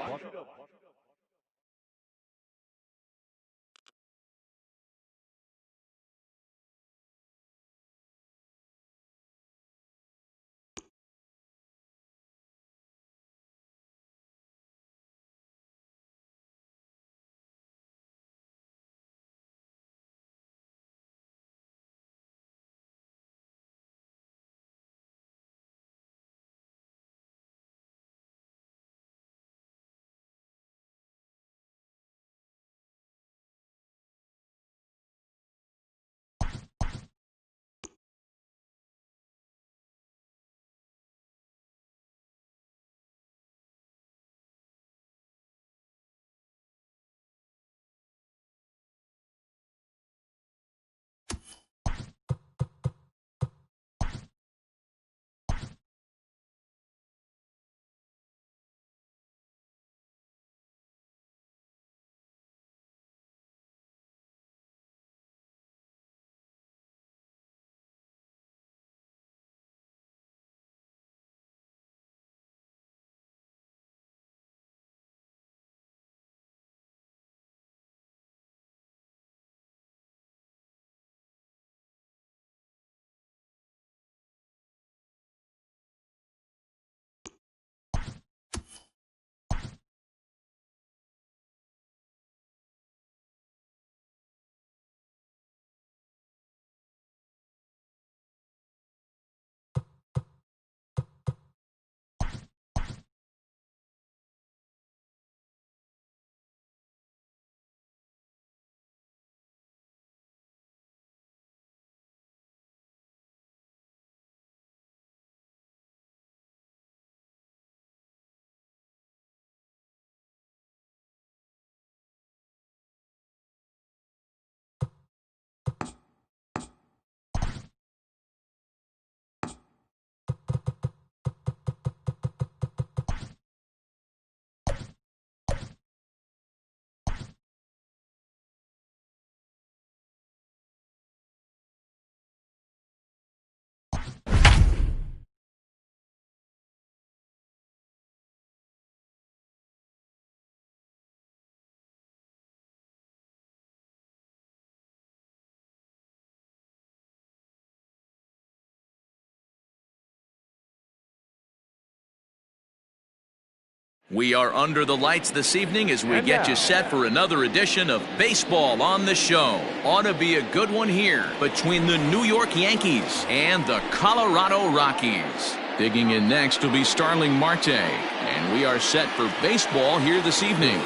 [SPEAKER 1] We are under the lights this evening as we get you set for another edition of Baseball on the Show. Ought to be a good one here between the New York Yankees and the Colorado Rockies. Digging in next will be Starling Marte, and we are set for baseball here this evening.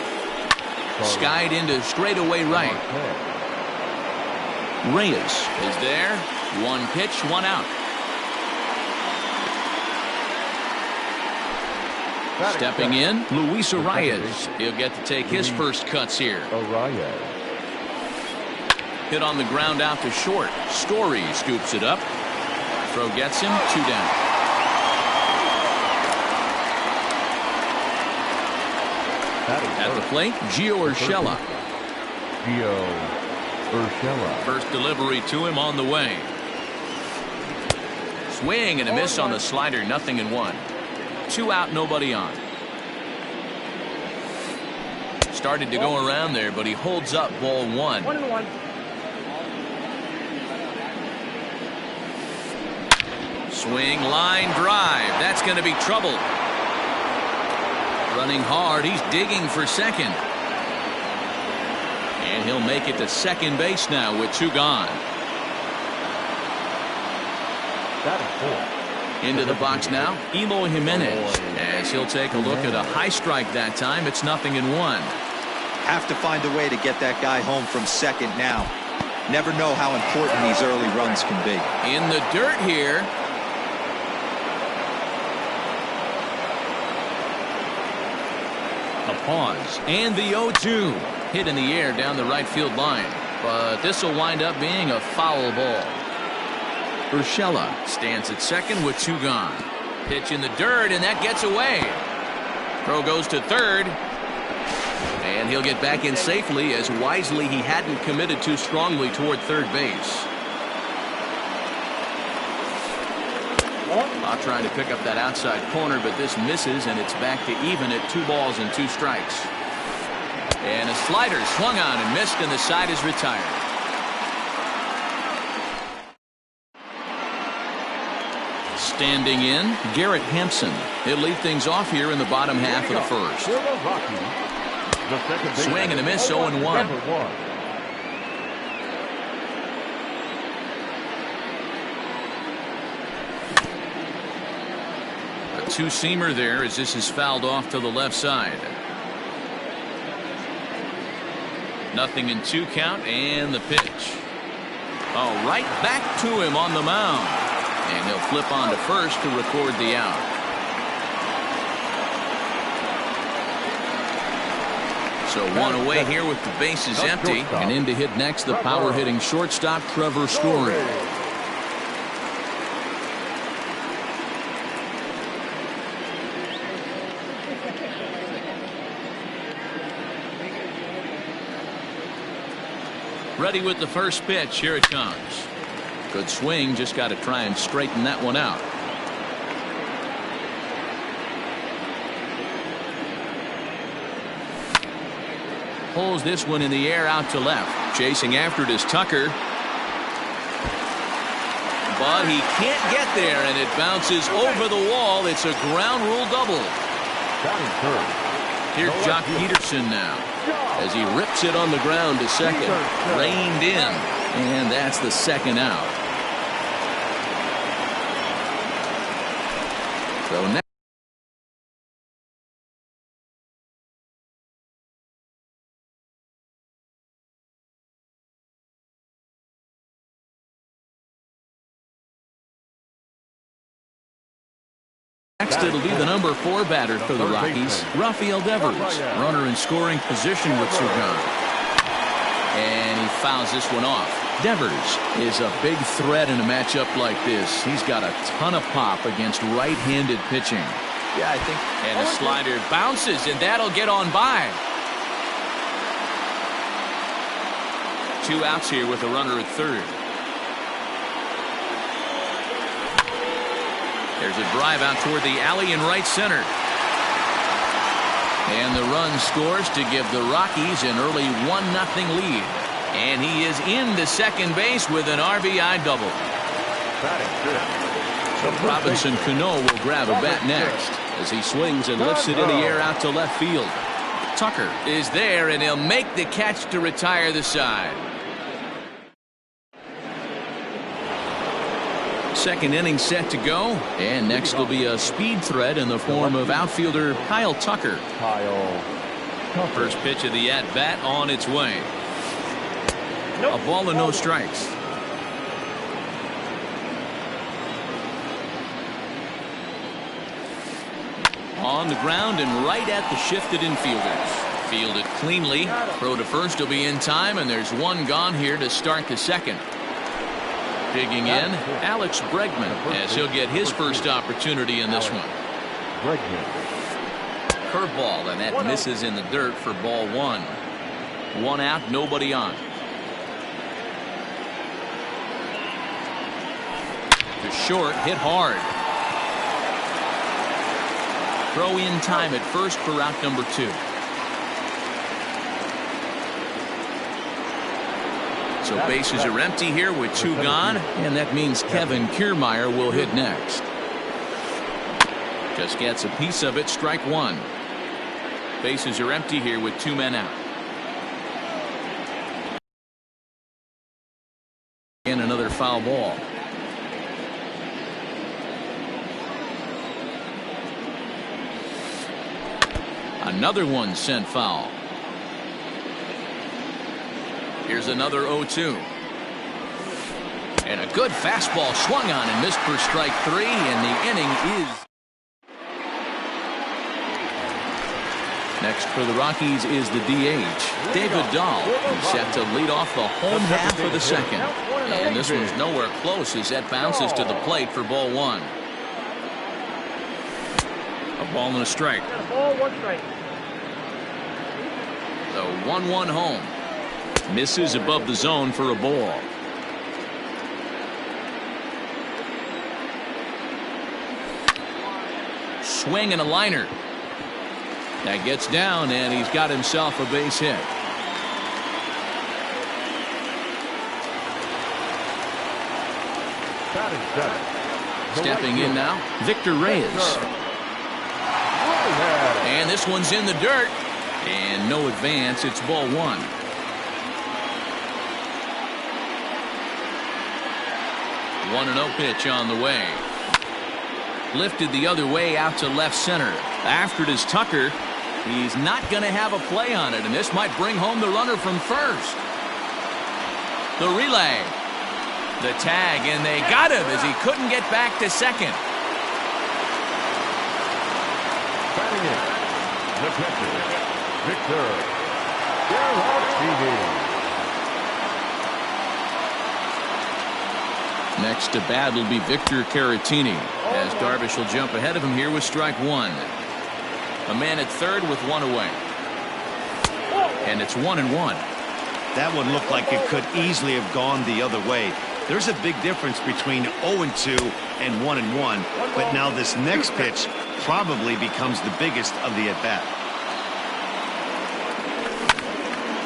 [SPEAKER 1] Skied into straightaway right. Reyes is there. One pitch, one out. Stepping in, Luis Arias. He'll get to take his first cuts here.
[SPEAKER 2] Arias.
[SPEAKER 1] Hit on the ground out to short. Story scoops it up. Throw gets him, 2 down. At the plate, Gio Urshela.
[SPEAKER 2] Gio Urshela.
[SPEAKER 1] First delivery to him on the way. Swing and a miss on the slider, 0-1. 2 out, nobody on. Started to go around there, but he holds up, ball 1.
[SPEAKER 6] 1-1.
[SPEAKER 1] Swing, line drive. That's going to be trouble. Running hard. He's digging for second. And he'll make it to second base now with 2 gone. Into the box now, Eloy Jimenez. As he'll take a look at a high strike that time. It's 0-1.
[SPEAKER 5] Have to find a way to get that guy home from second now. Never know how important these early runs can be.
[SPEAKER 1] In the dirt here. A pause. And the 0-2. Hit in the air down the right field line. But this will wind up being a foul ball. Urshela stands at second with 2 gone. Pitch in the dirt, and that gets away. Throw goes to third. And he'll get back in safely, as wisely he hadn't committed too strongly toward third base. Not trying to pick up that outside corner, but this misses, and it's back to even at 2 balls and 2 strikes. And a slider swung on and missed, and the side is retired. Standing in, Garrett Hampson. He'll lead things off here in the bottom half of the first. Swing and a miss, 0-1. A 2-seamer there as this is fouled off to the left side. 0-2 count, and the pitch. Oh, right back to him on the mound. And he'll flip on to first to record the out. So 1 away here with the bases empty. And in to hit next, the power hitting shortstop, Trevor Story. Ready with the first pitch. Here it comes. Good swing, just got to try and straighten that one out. Pulls this one in the air out to left. Chasing after it is Tucker. But he can't get there, and it bounces over the wall. It's a ground rule double. Here's Jock Peterson now, as he rips it on the ground to second. Reined in, and that's the second out. So now next it'll be the number 4 batter for the Rockies, Rafael Devers. Runner in scoring position with Sergan. And he fouls this one off. Devers is a big threat in a matchup like this. He's got a ton of pop against right-handed pitching.
[SPEAKER 5] Yeah, I think.
[SPEAKER 1] And the slider bounces, and that'll get on by. 2 outs here with a runner at third. There's a drive out toward the alley in right center. And the run scores to give the Rockies an early 1-0 lead. And he is into second base with an RBI double. So Robinson Cano will grab a bat next as he swings and lifts it in the air out to left field. Tucker is there, and he'll make the catch to retire the side. Second inning set to go, and next will be a speed threat in the form of outfielder Kyle Tucker. First pitch of the at-bat on its way. A ball and no strikes. On the ground and right at the shifted infielders. Fielded cleanly. Throw to first will be in time, and there's one gone here to start the second. Digging in, Alex Bregman, as he'll get his first opportunity in this one. Curveball, and that misses in the dirt for ball one. One out, nobody on. To short, hit hard. Throw in time at first for out number 2. So bases are empty here with 2 gone, and that means Kevin Kiermaier will hit next. Just gets a piece of it, strike 1. Bases are empty here with 2 men out. And another foul ball. Another one sent foul. Here's another 0-2. And a good fastball swung on and missed for strike 3, and the inning is. Next for the Rockies is the DH, David Dahl. He's set to lead off the home half of the second. And this one's nowhere close as that bounces to the plate for ball 1. A ball and a strike.
[SPEAKER 6] Ball, 1 strike.
[SPEAKER 1] The 1-1 home. Misses above the zone for a ball. Swing and a liner. That gets down, and he's got himself a base hit. Stepping in now, Victor Reyes. And this one's in the dirt. And no advance. It's ball 1. One 1-0 pitch on the way. Lifted the other way out to left center. After it is Tucker. He's not going to have a play on it, and this might bring home the runner from first. The relay. The tag, and they got him as he couldn't get back to second.
[SPEAKER 2] Batting in, the catcher, Victor Caratini.
[SPEAKER 1] Next to bat will be Victor Caratini, as Darvish will jump ahead of him here with strike 1. A man at third with 1 away. And it's 1-1.
[SPEAKER 3] That one looked like it could easily have gone the other way. There's a big difference between 0-2 and 1-1, but now this next pitch probably becomes the biggest of the at-bat.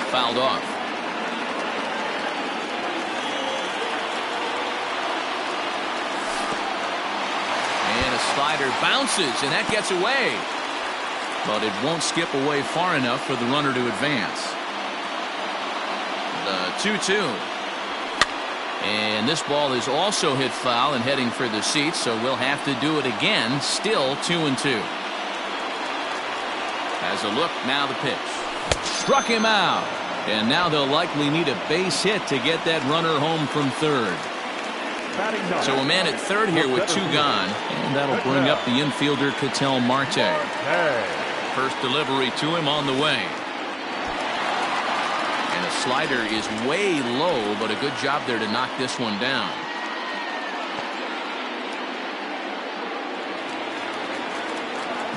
[SPEAKER 1] Fouled off. And a slider bounces, and that gets away. But it won't skip away far enough for the runner to advance. The 2-2. And this ball is also hit foul and heading for the seats, so we'll have to do it again. Still 2-2. Has a look, now the pitch. Struck him out. And now they'll likely need a base hit to get that runner home from third. So a man at third here with 2 gone, and that'll bring up the infielder Ketel Marte. First delivery to him on the way. And a slider is way low, but a good job there to knock this one down.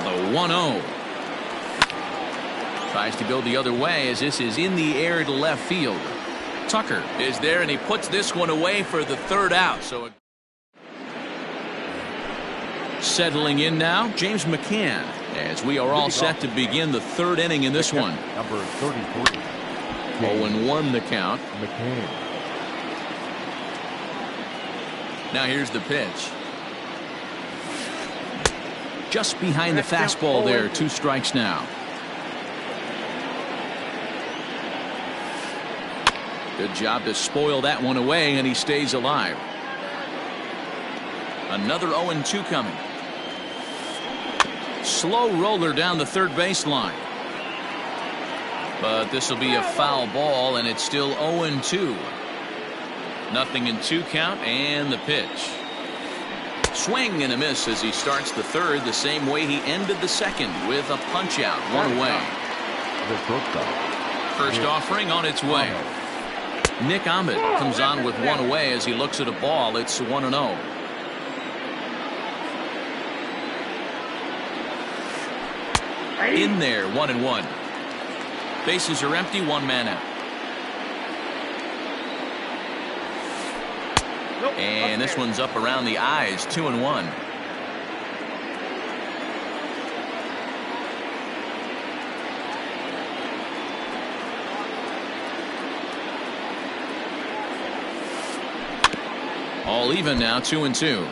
[SPEAKER 1] The 1-0. Tries to go the other way as this is in the air to left field. Tucker is there, and he puts this one away for the third out. So settling in now, James McCann, as we are all set to begin the third inning in this one.
[SPEAKER 2] Number 33.
[SPEAKER 1] 0-1 the count.
[SPEAKER 2] McCann.
[SPEAKER 1] Now here's the pitch. Just behind the fastball there. 2 strikes now. Good job to spoil that one away, and he stays alive. Another 0-2 coming. Slow roller down the third baseline. But this will be a foul ball, and it's still 0-2. Nothing in 2 count, and the pitch. Swing and a miss as he starts the third the same way he ended the second with a punch out. One away. First offering on its way. Nick Ahmed comes on with one away as he looks at a ball. It's 1-0. In there, 1-1. Bases are empty, one man out. And this one's up around the eyes, 2-1. All even now, 2-2.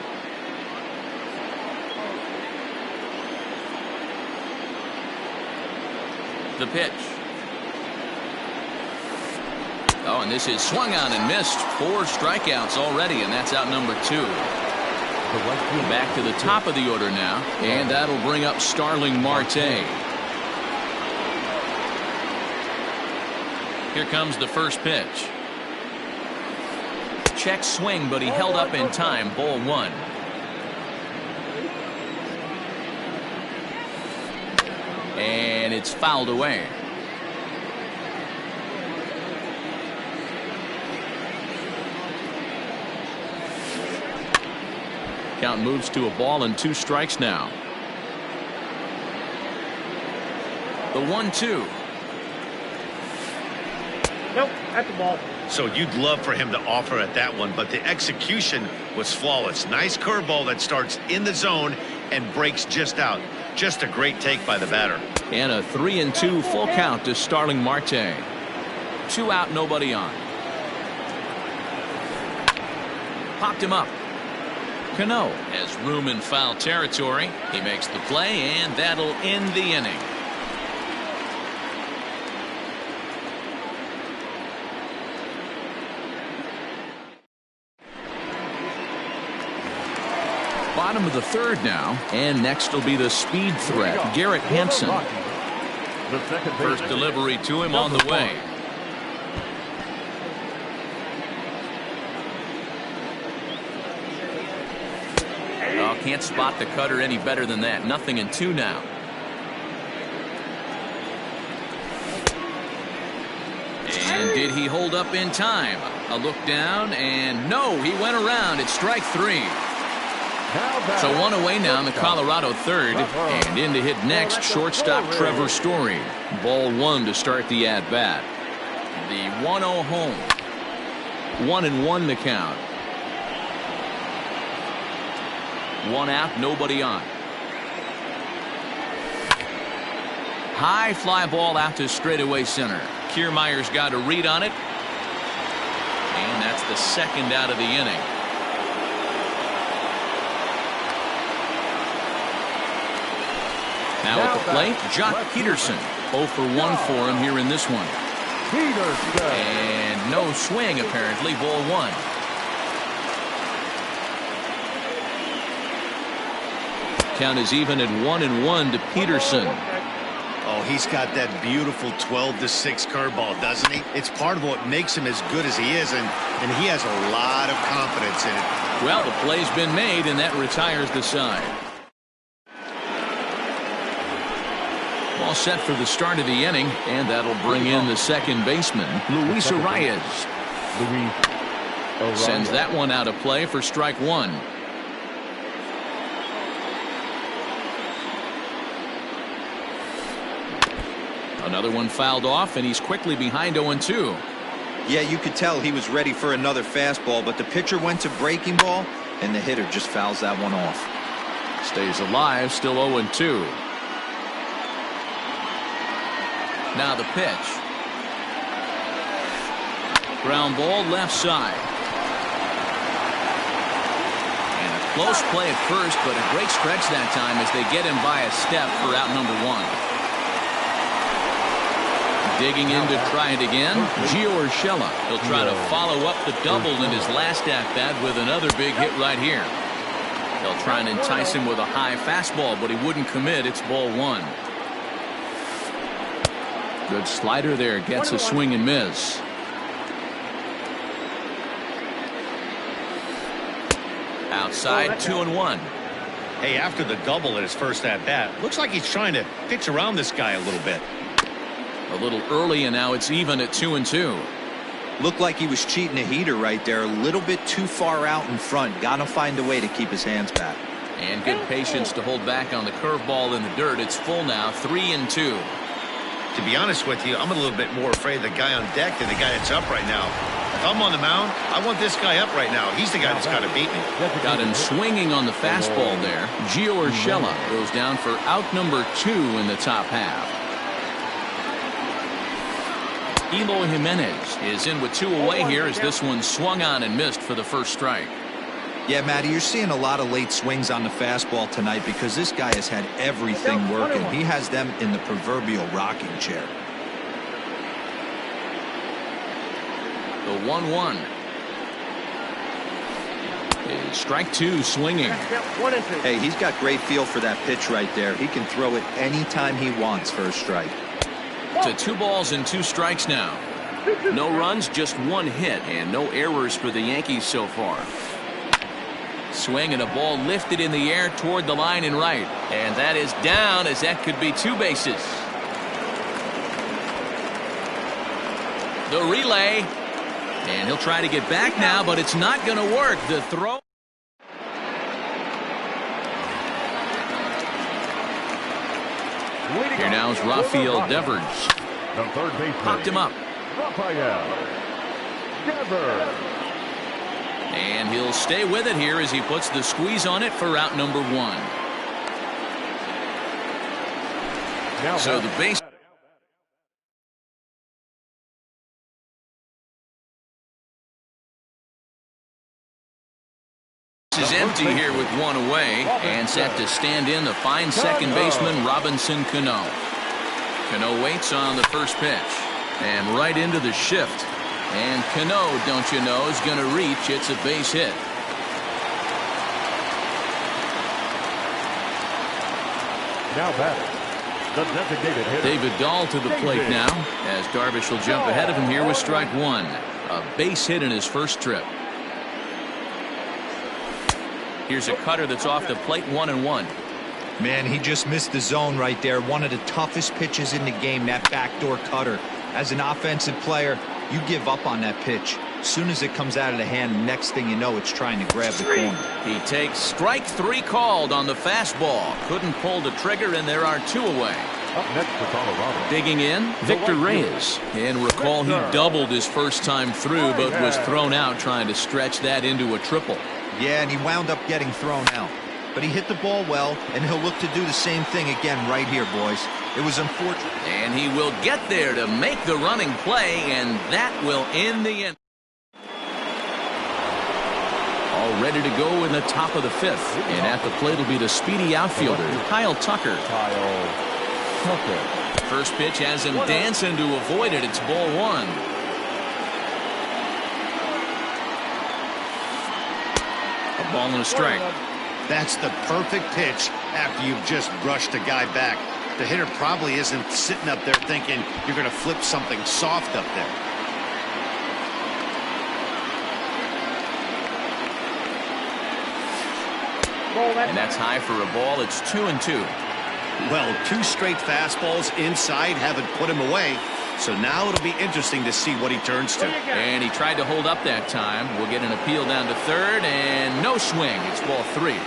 [SPEAKER 1] The pitch. Oh, and this is swung on and missed. 4 strikeouts already, and that's out number 2. Back to the top of the order now, and that'll bring up Starling Marte. Here comes the first pitch. Check swing, but he held up in time. Ball 1. And it's fouled away. Count moves to a ball and 2 strikes now. The 1-2.
[SPEAKER 6] Nope, that's a ball.
[SPEAKER 3] So you'd love for him to offer at that one, but the execution was flawless. Nice curveball that starts in the zone and breaks just out. Just a great take by the batter.
[SPEAKER 1] And a 3-2 full count to Starling Marte. 2 out, nobody on. Popped him up. Cano has room in foul territory. He makes the play, and that'll end the inning. Bottom of the third now, and next will be the speed threat, Garrett Hampson. First delivery to him on the way. Oh, can't spot the cutter any better than that. 0-2 now. And did he hold up in time? A look down, and no, he went around. It's strike 3. So 1 away now in the Colorado third, and in to hit next, shortstop Trevor Story. Ball 1 to start the at-bat. The 1-0 home. 1-1 the count. 1 out, nobody on. High fly ball out to straightaway center. Kiermaier's got a read on it, and that's the second out of the inning. Now at the plate, Jock Peterson. 0 for 1 for him here in this one. And no swing, apparently. Ball 1. Count is even at 1-1 to Peterson.
[SPEAKER 3] Oh, he's got that beautiful 12-6 curveball, doesn't he? It's part of what makes him as good as he is, and he has a lot of confidence in it.
[SPEAKER 1] Well, the play's been made, and that retires the side. All set for the start of the inning, and that'll bring in the second baseman, Luis Arias. Sends that one out of play for strike 1. Another one fouled off, and he's quickly behind 0-2.
[SPEAKER 5] Yeah, you could tell he was ready for another fastball, but the pitcher went to breaking ball, and the hitter just fouls that one off.
[SPEAKER 1] Stays alive, still 0-2. Now the pitch. Ground ball left side. And a close play at first, but a great stretch that time as they get him by a step for out number 1. Digging in to try it again, Gio Urshela. He'll try to follow up the double in his last at-bat with another big hit right here. They'll try and entice him with a high fastball, but he wouldn't commit. It's ball 1. Good slider there. Gets a swing and miss. outside, 2-1.
[SPEAKER 3] Hey, after the double at his first at-bat, looks like he's trying to pitch around this guy a little bit.
[SPEAKER 1] A little early, and now it's even at 2-2.
[SPEAKER 4] Looked like he was cheating a heater right there. A little bit too far out in front. Got to find a way to keep his hands back.
[SPEAKER 1] And good patience to hold back on the curveball in the dirt. It's full now, 3-2.
[SPEAKER 3] To be honest with you, I'm a little bit more afraid of the guy on deck than the guy that's up right now. If I'm on the mound, I want this guy up right now. He's the guy that's got to beat me.
[SPEAKER 1] Got him swinging on the fastball there. Gio Urshela goes down for out number 2 in the top half. Eloy Jimenez is in with 2 away here as this one swung on and missed for the first strike.
[SPEAKER 4] Yeah, Matty, you're seeing a lot of late swings on the fastball tonight because this guy has had everything working. He has them in the proverbial rocking chair.
[SPEAKER 1] The 1-1 is strike 2 swinging.
[SPEAKER 4] Hey, he's got great feel for that pitch right there. He can throw it anytime he wants for a strike.
[SPEAKER 1] To 2 balls and 2 strikes now. No runs, just 1 hit, and no errors for the Yankees so far. Swing and a ball lifted in the air toward the line and right. And that is down, as that could be 2 bases. The relay. And he'll try to get back now, but it's not going to work. The throw. Here now is Rafael Devers.
[SPEAKER 2] The third baseman.
[SPEAKER 1] Popped him up.
[SPEAKER 2] Rafael Devers.
[SPEAKER 1] And he'll stay with it here as he puts the squeeze on it for out number 1.
[SPEAKER 2] Now
[SPEAKER 1] so the base is empty here with 1 away, and set to stand in the fine second baseman Robinson Cano. Cano waits on the first pitch and right into the shift. And Cano, don't you know, is going to reach. It's a base hit.
[SPEAKER 2] Now batting, the designated hitter.
[SPEAKER 1] David Dahl to the plate now, as Darvish will jump ahead of him here with strike 1. A base hit in his first trip. Here's a cutter that's off the plate, 1-1.
[SPEAKER 4] Man, he just missed the zone right there. One of the toughest pitches in the game, that backdoor cutter. As an offensive player, you give up on that pitch. As soon as it comes out of the hand, next thing you know, it's trying to grab the corner.
[SPEAKER 1] He takes strike 3 called on the fastball. Couldn't pull the trigger, and there are 2 away.
[SPEAKER 2] Up next for Colorado.
[SPEAKER 1] Digging in, Victor Reyes. And recall he doubled his first time through, but was thrown out trying to stretch that into a triple.
[SPEAKER 4] Yeah, and he wound up getting thrown out. But he hit the ball well, and he'll look to do the same thing again right here, boys. It was unfortunate.
[SPEAKER 1] And he will get there to make the running play, and that will end the inning. All ready to go in the top of the 5th. And at the plate will be the speedy outfielder, Kyle Tucker. First pitch has him dancing to avoid it. It's ball 1. A ball and a strike.
[SPEAKER 3] That's the perfect pitch after you've just brushed a guy back. The hitter probably isn't sitting up there thinking you're going to flip something soft up there.
[SPEAKER 1] And that's high for a ball. It's 2-2.
[SPEAKER 3] Well, 2 straight fastballs inside haven't put him away. So now it'll be interesting to see what he turns to.
[SPEAKER 1] And he tried to hold up that time. We'll get an appeal down to third, and no swing. It's ball 3.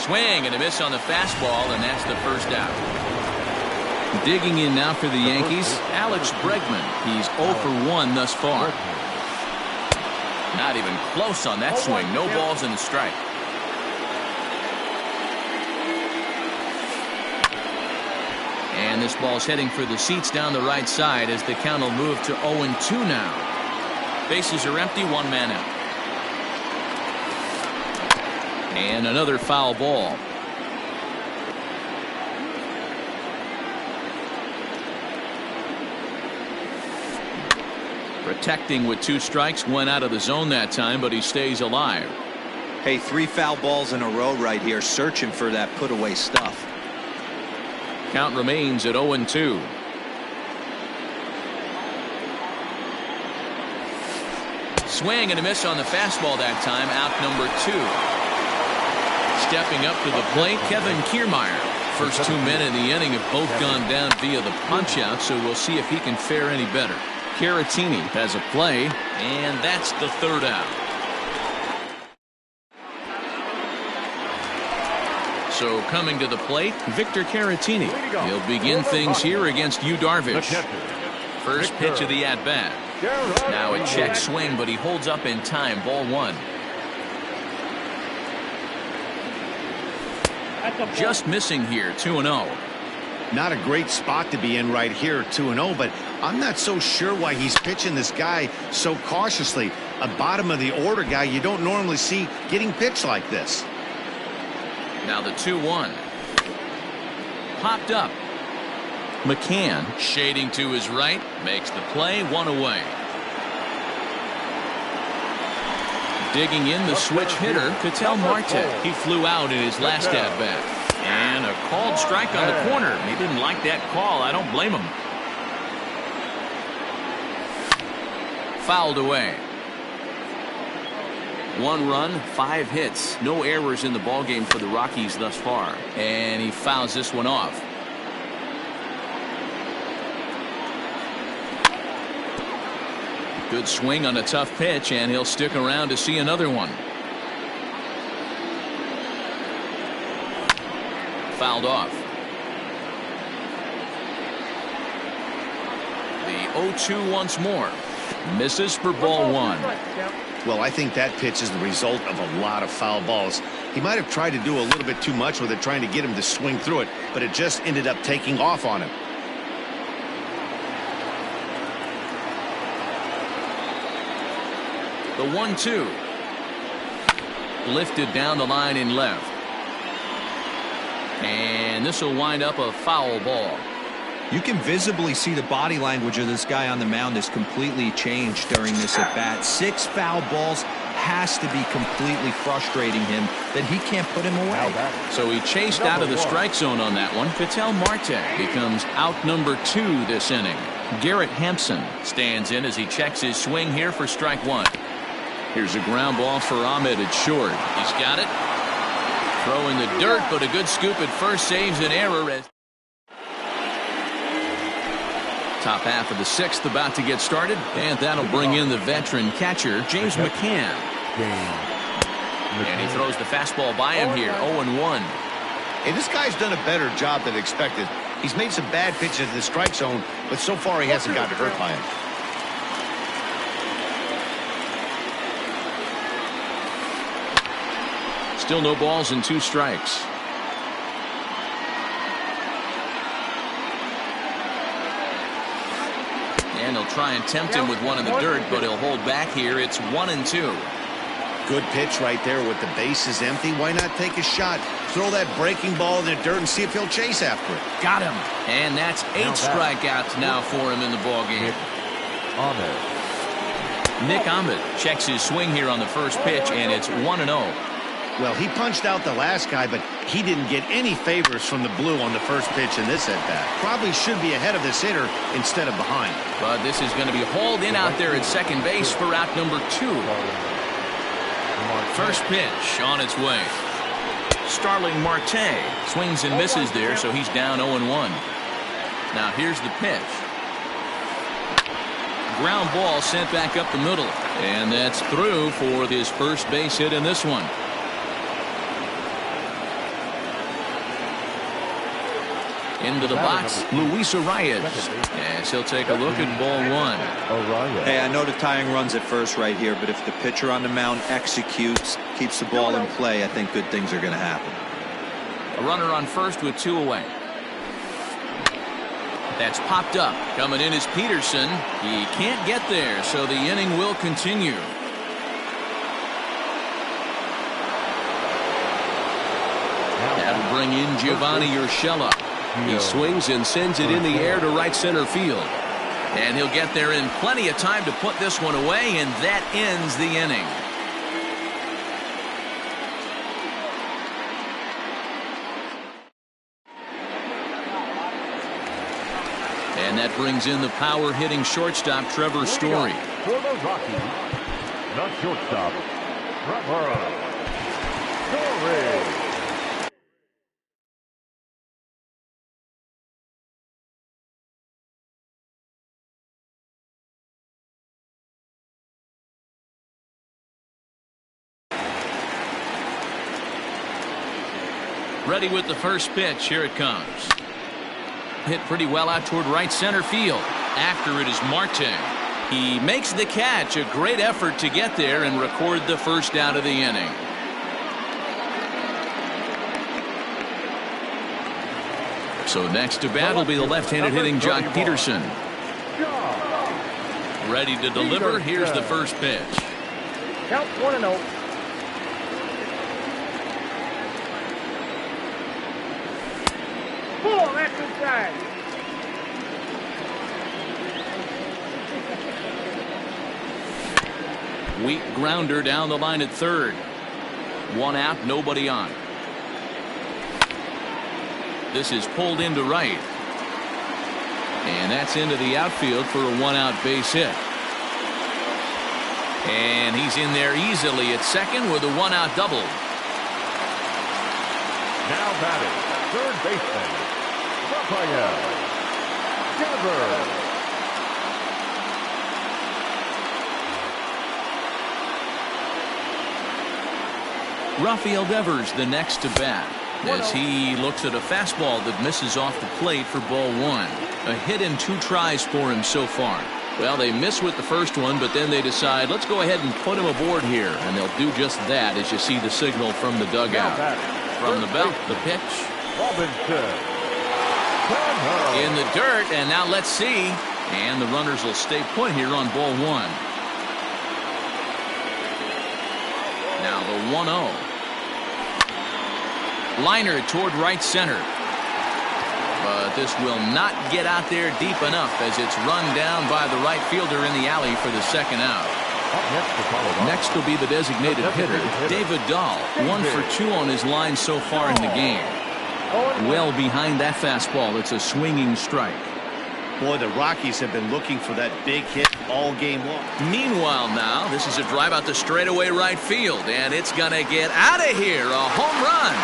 [SPEAKER 1] Swing and a miss on the fastball, and that's the first out. Digging in now for the Yankees, Alex Bregman. He's 0 for 1 thus far. Not even close on that swing. No balls and a strike. And this ball's heading for the seats down the right side as the count will move to 0-2 now. Bases are empty, 1 man out. And another foul ball. Protecting with 2 strikes, went out of the zone that time, but he stays alive.
[SPEAKER 4] Hey, 3 foul balls in a row right here, searching for that put-away stuff.
[SPEAKER 1] Count remains at Swing and a miss on the fastball that time. Out number 2. Stepping up to the plate, Kevin Kiermaier. First 2 men in the inning have both gone down via the punch-out, so we'll see if he can fare any better. Caratini has a play, and that's the 3rd out. So coming to the plate, Victor Caratini. He'll begin things here against Yu Darvish. First pitch of the at-bat. Now a check swing, but he holds up in time. Ball 1. Just missing here, 2-0.
[SPEAKER 3] Not a great spot to be in right here, 2-0, but I'm not so sure why he's pitching this guy so cautiously. A bottom of the order guy you don't normally see getting pitched like this.
[SPEAKER 1] Now the 2-1. Popped up. McCann shading to his right, makes the play, 1 away. Digging in the switch hitter, Ketel Marte. He flew out in his last at-bat. And a called strike on the corner. He didn't like that call. I don't blame him. Fouled away. 1 run, 5 hits. No errors in the ballgame for the Rockies thus far. And he fouls this one off. Good swing on a tough pitch, and he'll stick around to see another one. Fouled off. The 0-2 once more. Misses for ball 1.
[SPEAKER 3] Well, I think that pitch is the result of a lot of foul balls. He might have tried to do a little bit too much with it, trying to get him to swing through it, but it just ended up taking off on him.
[SPEAKER 1] The 1-2. Lifted down the line in left. And this will wind up a foul ball.
[SPEAKER 4] You can visibly see the body language of this guy on the mound has completely changed during this at bat. 6 foul balls has to be completely frustrating him that he can't put him away.
[SPEAKER 1] So he chased out of the strike zone on that one. Ketel Marte becomes out number 2 this inning. Garrett Hampson stands in as he checks his swing here for strike 1. Here's a ground ball for Ahmed at short. He's got it. Throw in the dirt, but a good scoop at first saves an error. As top half of the 6th about to get started, and that'll bring in the veteran catcher, James McCann. And he throws the fastball by him here, 0-1.
[SPEAKER 3] Hey, this guy's done a better job than expected. He's made some bad pitches in the strike zone, but so far he hasn't gotten hurt by him.
[SPEAKER 1] Still no balls and 2 strikes. And he'll try and tempt him with one in the dirt, but he'll hold back here. It's 1-2.
[SPEAKER 3] Good pitch right there with the bases empty. Why not take a shot? Throw that breaking ball in the dirt and see if he'll chase after it.
[SPEAKER 1] Got him. And that's 8 strikeouts now for him in the ballgame. Nick Ahmed checks his swing here on the first pitch, and it's 1-0.
[SPEAKER 3] Well, he punched out the last guy, but he didn't get any favors from the blue on the first pitch in this at-bat. Probably should be ahead of this hitter instead of behind.
[SPEAKER 1] But this is going to be hauled in out there at second base for out number 2. First pitch on its way. Starling Marte swings and misses there, so he's down 0-1. Now here's the pitch. Ground ball sent back up the middle, and that's through for his first base hit in this one. Into the box, Luis Arias, as he'll take a look at ball 1.
[SPEAKER 4] Hey, I know the tying run's at first right here, but if the pitcher on the mound executes, keeps the ball in play, I think good things are going to happen.
[SPEAKER 1] A runner on first with 2 away. That's popped up. Coming in is Peterson. He can't get there, so the inning will continue. That'll bring in Giovanni Urshela. He swings and sends it in the air to right center field. And he'll get there in plenty of time to put this one away, and that ends the inning. And that brings in the power-hitting shortstop Trevor Story.
[SPEAKER 2] Not shortstop. Trevor Story.
[SPEAKER 1] Ready with the first pitch. Here it comes. Hit pretty well out toward right center field. After it is Marte. He makes the catch. A great effort to get there and record the first out of the inning. So next to bat will be the left-handed hitting Joc Pederson. Ready to deliver. Here's the first pitch.
[SPEAKER 6] Count 1-0. Ball, that's inside.
[SPEAKER 1] Weak grounder down the line at third. One out, nobody on. This is pulled into right. And that's into the outfield for a one-out base hit. And he's in there easily at second with a one-out double.
[SPEAKER 2] Now batting, third baseman, Rafael Devers.
[SPEAKER 1] Rafael Devers the next to bat as he looks at a fastball that misses off the plate for ball one. A hit and 2 tries for him so far. Well, they miss with the first one, but then they decide, let's go ahead and put him aboard here. And they'll do just that as you see the signal from the dugout. From the belt, the pitch.
[SPEAKER 2] Robinson.
[SPEAKER 1] In the dirt, and now let's see. And the runners will stay put here on ball one. Now the 1-0. Liner toward right center. But this will not get out there deep enough as it's run down by the right fielder in the alley for the second out. Next will be the designated hitter, David Dahl. 1 for 2 on his line so far in the game. Well behind that fastball. It's a swinging strike.
[SPEAKER 3] Boy, the Rockies have been looking for that big hit all game long.
[SPEAKER 1] Meanwhile now, this is a drive out the straightaway right field, and it's going to get out of here. A home run.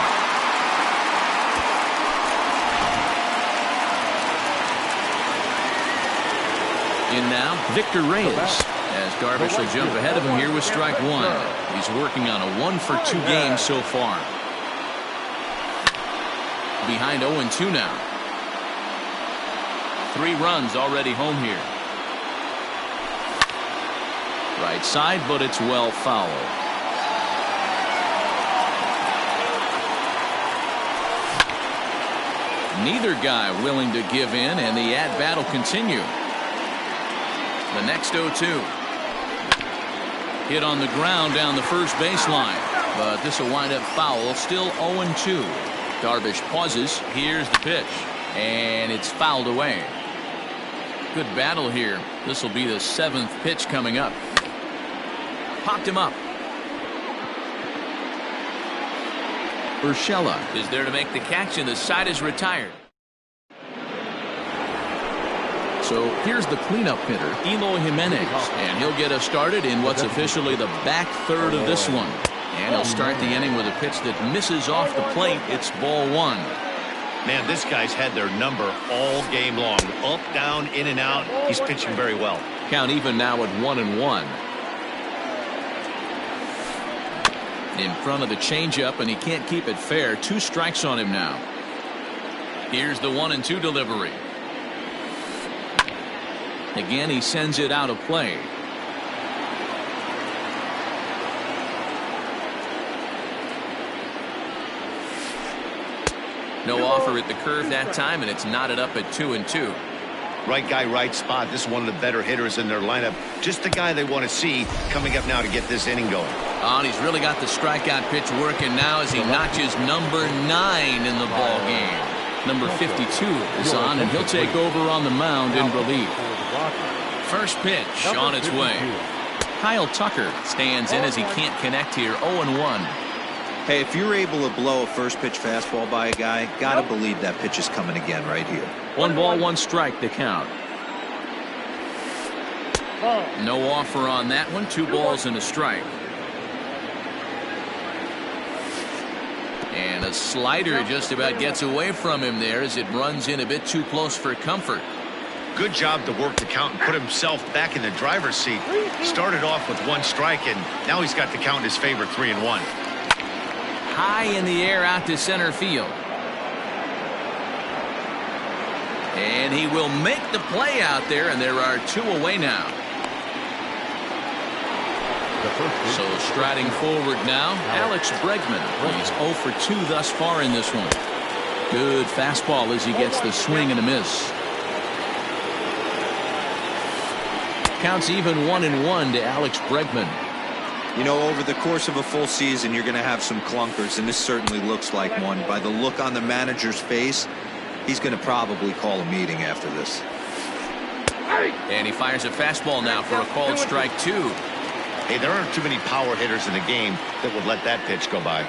[SPEAKER 1] In now, Victor Reyes, as Darvish will jump ahead of him here with strike one. He's working on a 1 for 2 game so far. Behind 0-2 now. 3 runs already home here. Right side, but it's well fouled. Neither guy willing to give in, and the at-bat will continue. The next 0-2. Hit on the ground down the first baseline, but this will wind up foul. Still 0-2. Darvish pauses. Here's the pitch, and it's fouled away. Good battle here. This will be the 7th pitch coming up. Popped him up. Urshela is there to make the catch, and the side is retired. So here's the cleanup hitter, Eloy Jimenez, and he'll get us started in what's officially the back third of this one. And he'll start the inning with a pitch that misses off the plate. It's ball one.
[SPEAKER 3] Man, this guy's had their number all game long. Up, down, in and out. He's pitching very well.
[SPEAKER 1] Count even now at 1-1. In front of the changeup, and he can't keep it fair. 2 strikes on him now. Here's the 1-2 delivery. Again, he sends it out of play. No offer at the curve that time, and it's knotted up at 2-2.
[SPEAKER 3] Right guy, right spot. This is one of the better hitters in their lineup. Just the guy they want to see coming up now to get this inning going.
[SPEAKER 1] Oh, and he's really got the strikeout pitch working now as he notches number 9 in the ball game. Number 52 is on, and he'll take over on the mound in relief. First pitch on its way. Kyle Tucker stands in as he can't connect here. 0-1.
[SPEAKER 5] Hey, if you're able to blow a first pitch fastball by a guy, gotta believe that pitch is coming again right here.
[SPEAKER 1] 1 ball, 1 strike to count.
[SPEAKER 6] Ball.
[SPEAKER 1] No offer on that one. 2 balls and a strike. And a slider just about gets away from him there as it runs in a bit too close for comfort.
[SPEAKER 3] Good job to work the count and put himself back in the driver's seat. Started off with 1 strike, and now he's got the count in his favor, 3-1.
[SPEAKER 1] High in the air out to center field. And he will make the play out there, and there are 2 away now. So striding forward now, Alex Bregman. He's 0 for 2 thus far in this one. Good fastball as he gets the swing and a miss. Counts even 1-1 to Alex Bregman.
[SPEAKER 5] You know, over the course of a full season, you're going to have some clunkers, and this certainly looks like one. By the look on the manager's face, he's going to probably call a meeting after this.
[SPEAKER 1] And he fires a fastball now for a called strike 2.
[SPEAKER 3] Hey, there aren't too many power hitters in the game that would let that pitch go by.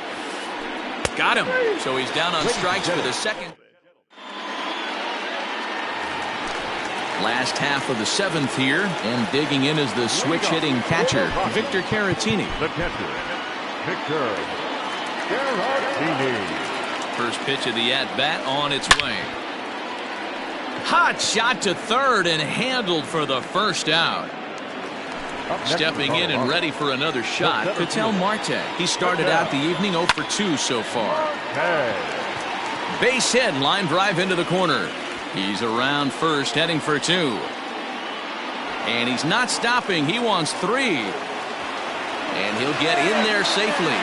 [SPEAKER 1] Got him. So he's down on strikes for the second. Last half of the 7th here, and digging in is the switch-hitting catcher, Victor Caratini.
[SPEAKER 2] The catcher, Victor Caratini.
[SPEAKER 1] First pitch of the at-bat on its way. Hot shot to third and handled for the first out. Stepping in and ready for another shot, Ketel Marte. He started out the evening 0 for 2 so far. Base hit, line drive into the corner. He's around first, heading for 2. And he's not stopping. He wants 3. And he'll get in there safely.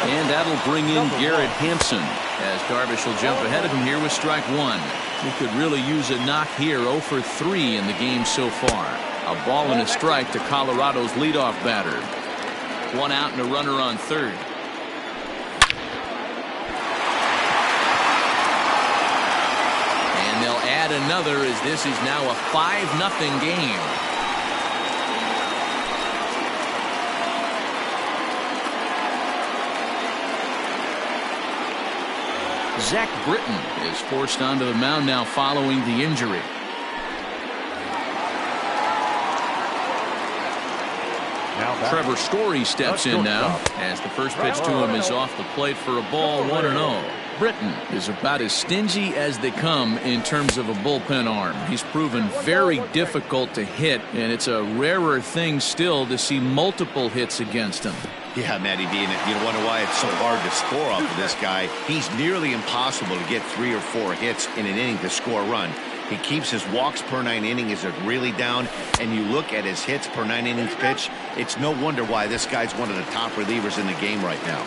[SPEAKER 1] And that'll bring in Garrett Hampson, as Darvish will jump ahead of him here with strike 1. He could really use a knock here. 0 for 3 in the game so far. A ball and a strike to Colorado's leadoff batter. 1 out and a runner on third. And they'll add another as this is now a 5-0 game. Zach Britton is forced onto the mound now following the injury. Trevor Story steps in now as the first pitch to him is off the plate for a ball, 1-0. Britton is about as stingy as they come in terms of a bullpen arm. He's proven very difficult to hit, and it's a rarer thing still to see multiple hits against him.
[SPEAKER 3] Yeah, Matty B, and you wonder why it's so hard to score off of this guy. He's nearly impossible to get 3 or 4 hits in an inning to score a run. He keeps his walks per 9 inning is really down, and you look at his hits per 9 innings pitch, it's no wonder why this guy's one of the top relievers in the game right now.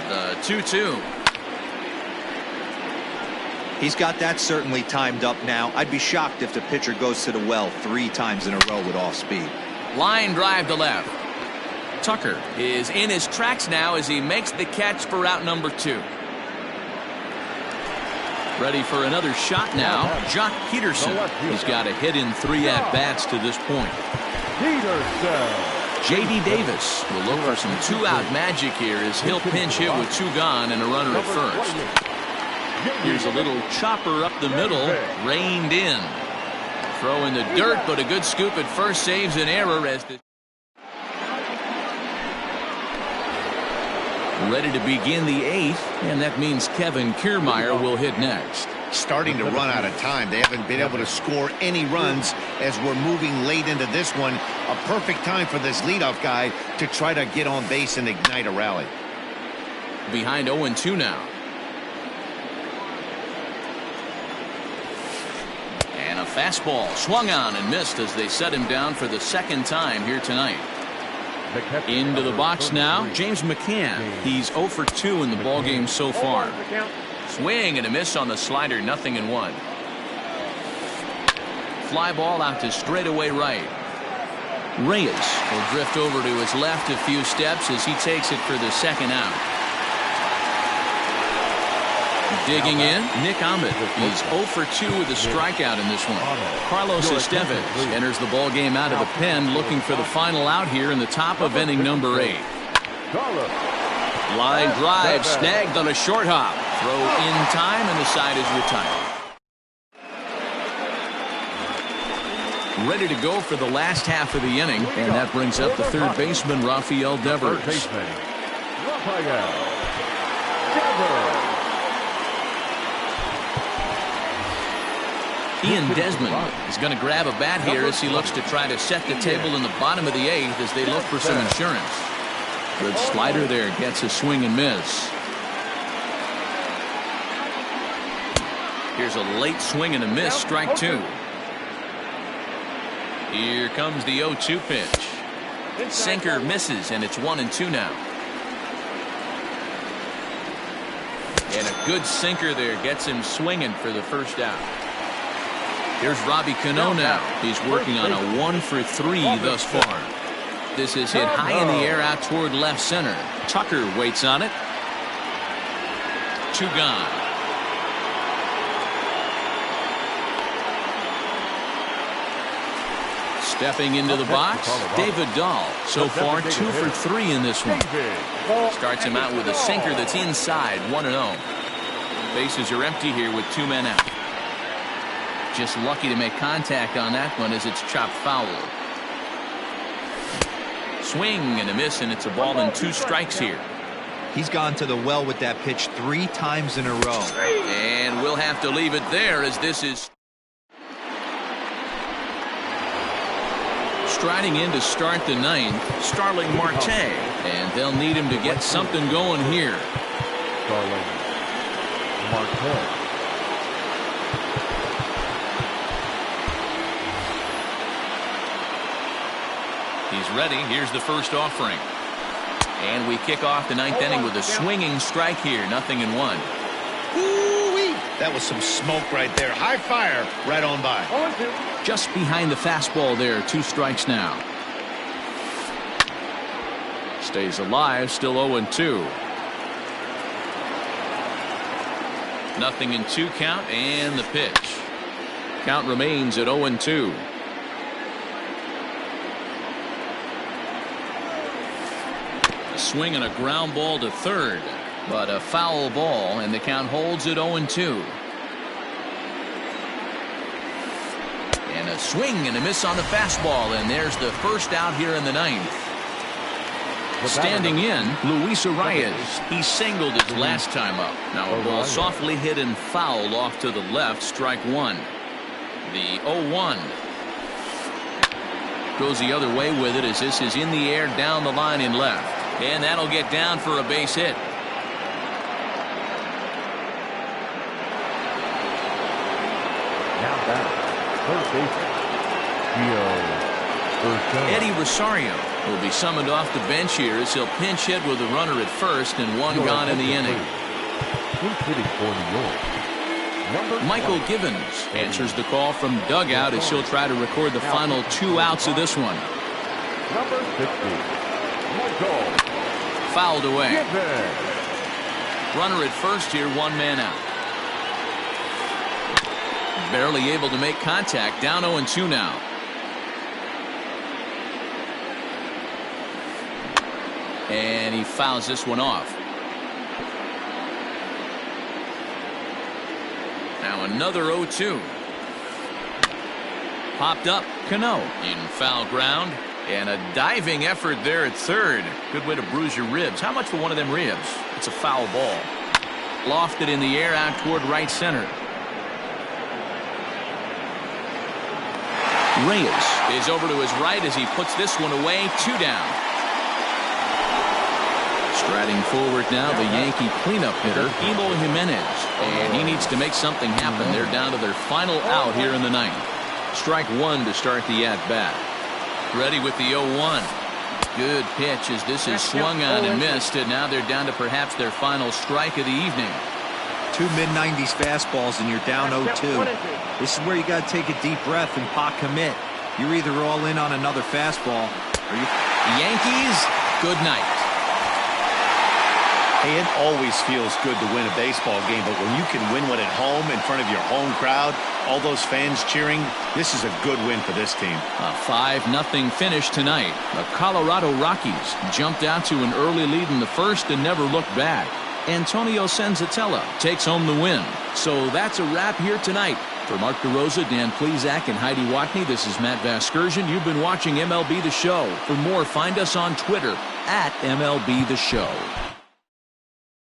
[SPEAKER 1] The 2-2.
[SPEAKER 5] He's got that certainly timed up now. I'd be shocked if the pitcher goes to the well 3 times in a row with off speed.
[SPEAKER 1] Line drive to left. Tucker is in his tracks now as he makes the catch for out number 2. Ready for another shot now. Jock Peterson. He's got a hit in 3 at-bats to this point. J.D. Davis will look for some 2-out magic here as he'll pinch hit with 2 gone and a runner at first. Here's a little chopper up the middle, reined in. Throw in the dirt, but a good scoop at first saves an error as the ready to begin the 8th, and that means Kevin Kiermaier will hit next.
[SPEAKER 3] Starting to run out of time. They haven't been able to score any runs as we're moving late into this one. A perfect time for this leadoff guy to try to get on base and ignite a rally.
[SPEAKER 1] Behind 0-2 now. And a fastball swung on and missed as they set him down for the second time here tonight. Into the box now, James McCann. He's 0 for 2 in the ballgame so far. Swing and a miss on the slider, 0-1. Fly ball out to straightaway right. Reyes will drift over to his left a few steps as he takes it for the second out. Digging in, Nick Ahmed. He's 0 for 2 with a strikeout in this one. Carlos Estevez enters the ball game out of the pen, looking for the final out here in the top of inning number 8. Line drive snagged on a short hop. Throw in time, and the side is retired. Ready to go for the last half of the inning, and that brings up the third baseman, Rafael Devers.
[SPEAKER 2] Third baseman, Rafael Devers.
[SPEAKER 1] Ian Desmond is going to grab a bat here as he looks to try to set the table in the bottom of the eighth as they look for some insurance. Good slider there, gets a swing and miss. Here's a late swing and a miss, strike two. Here comes the 0-2 pitch. Sinker misses, and it's 1-2 now. And a good sinker there gets him swinging for the first out. Here's Robbie Cano now. He's working on a 1-for-3 thus far. This is hit high in the air out toward left center. Tucker waits on it. 2 gone. Stepping into the box, David Dahl. So far, 2 for 3 in this one. Starts him out with a sinker that's inside, 1-0. Bases are empty here with 2 men out. Just lucky to make contact on that one as it's chopped foul. Swing and a miss, and it's a ball and 2 strikes here.
[SPEAKER 5] He's gone to the well with that pitch 3 times in a row.
[SPEAKER 1] And we'll have to leave it there as this is striding in to start the 9th, Starling Marte. And they'll need him to get something going here.
[SPEAKER 2] Starling Marte.
[SPEAKER 1] He's ready. Here's the first offering. And we kick off the 9th inning with a swinging strike here. 0-1.
[SPEAKER 3] Woo-wee. That was some smoke right there. High fire right on by.
[SPEAKER 1] Just behind the fastball there. 2 strikes now. Stays alive. Still 0-2. 0-2 count, and the pitch. Count remains at 0-2. Swing and a ground ball to third, but a foul ball, and the count holds at 0-2. And a swing and a miss on the fastball, and there's the first out here in the 9th. Standing in, Luis Arias. He singled his last time up. Now a ball softly hit and foul off to the left, strike 1. The 0-1. Goes the other way with it as this is in the air down the line in left. And that'll get down for a base hit.
[SPEAKER 2] Now back, third baseman,
[SPEAKER 1] Eddie Rosario will be summoned off the bench here as he'll pinch hit with a runner at first and 1 gone in the inning.
[SPEAKER 2] He's hitting for New York.
[SPEAKER 1] Michael Givens answers the call from dugout as he'll try to record the final 2 outs of this one.
[SPEAKER 2] Number 60, Michael.
[SPEAKER 1] Fouled away. Runner at first here, 1 man out. Barely able to make contact, down 0-2 now. And he fouls this one off. Now another 0-2. Popped up, Cano in foul ground. And a diving effort there at third. Good way to bruise your ribs. How much for one of them ribs? It's a foul ball. Lofted in the air out toward right center. Reyes is over to his right as he puts this one away. 2 down. Striding forward now, the Yankee cleanup hitter, Eloy Jimenez. And he needs to make something happen. They're down to their final out here in the 9th. Strike 1 to start the at-bat. Ready with the 0-1. Good pitch as this is swung on and missed, and now they're down to perhaps their final strike of the evening.
[SPEAKER 5] 2 mid-90s fastballs and you're down 0-2. This is where you got to take a deep breath and pot commit. You're either all in on another fastball or you.
[SPEAKER 1] Yankees, good night.
[SPEAKER 3] Hey, it always feels good to win a baseball game, but when you can win one at home in front of your home crowd, all those fans cheering, this is a good win for this team.
[SPEAKER 1] A 5-0 finish tonight. The Colorado Rockies jumped out to an early lead in the first and never looked back. Antonio Senzatella takes home the win. So that's a wrap here tonight. For Mark DeRosa, Dan Plesac, and Heidi Watney, this is Matt Vasgersian. You've been watching MLB The Show. For more, find us on Twitter @MLB The Show.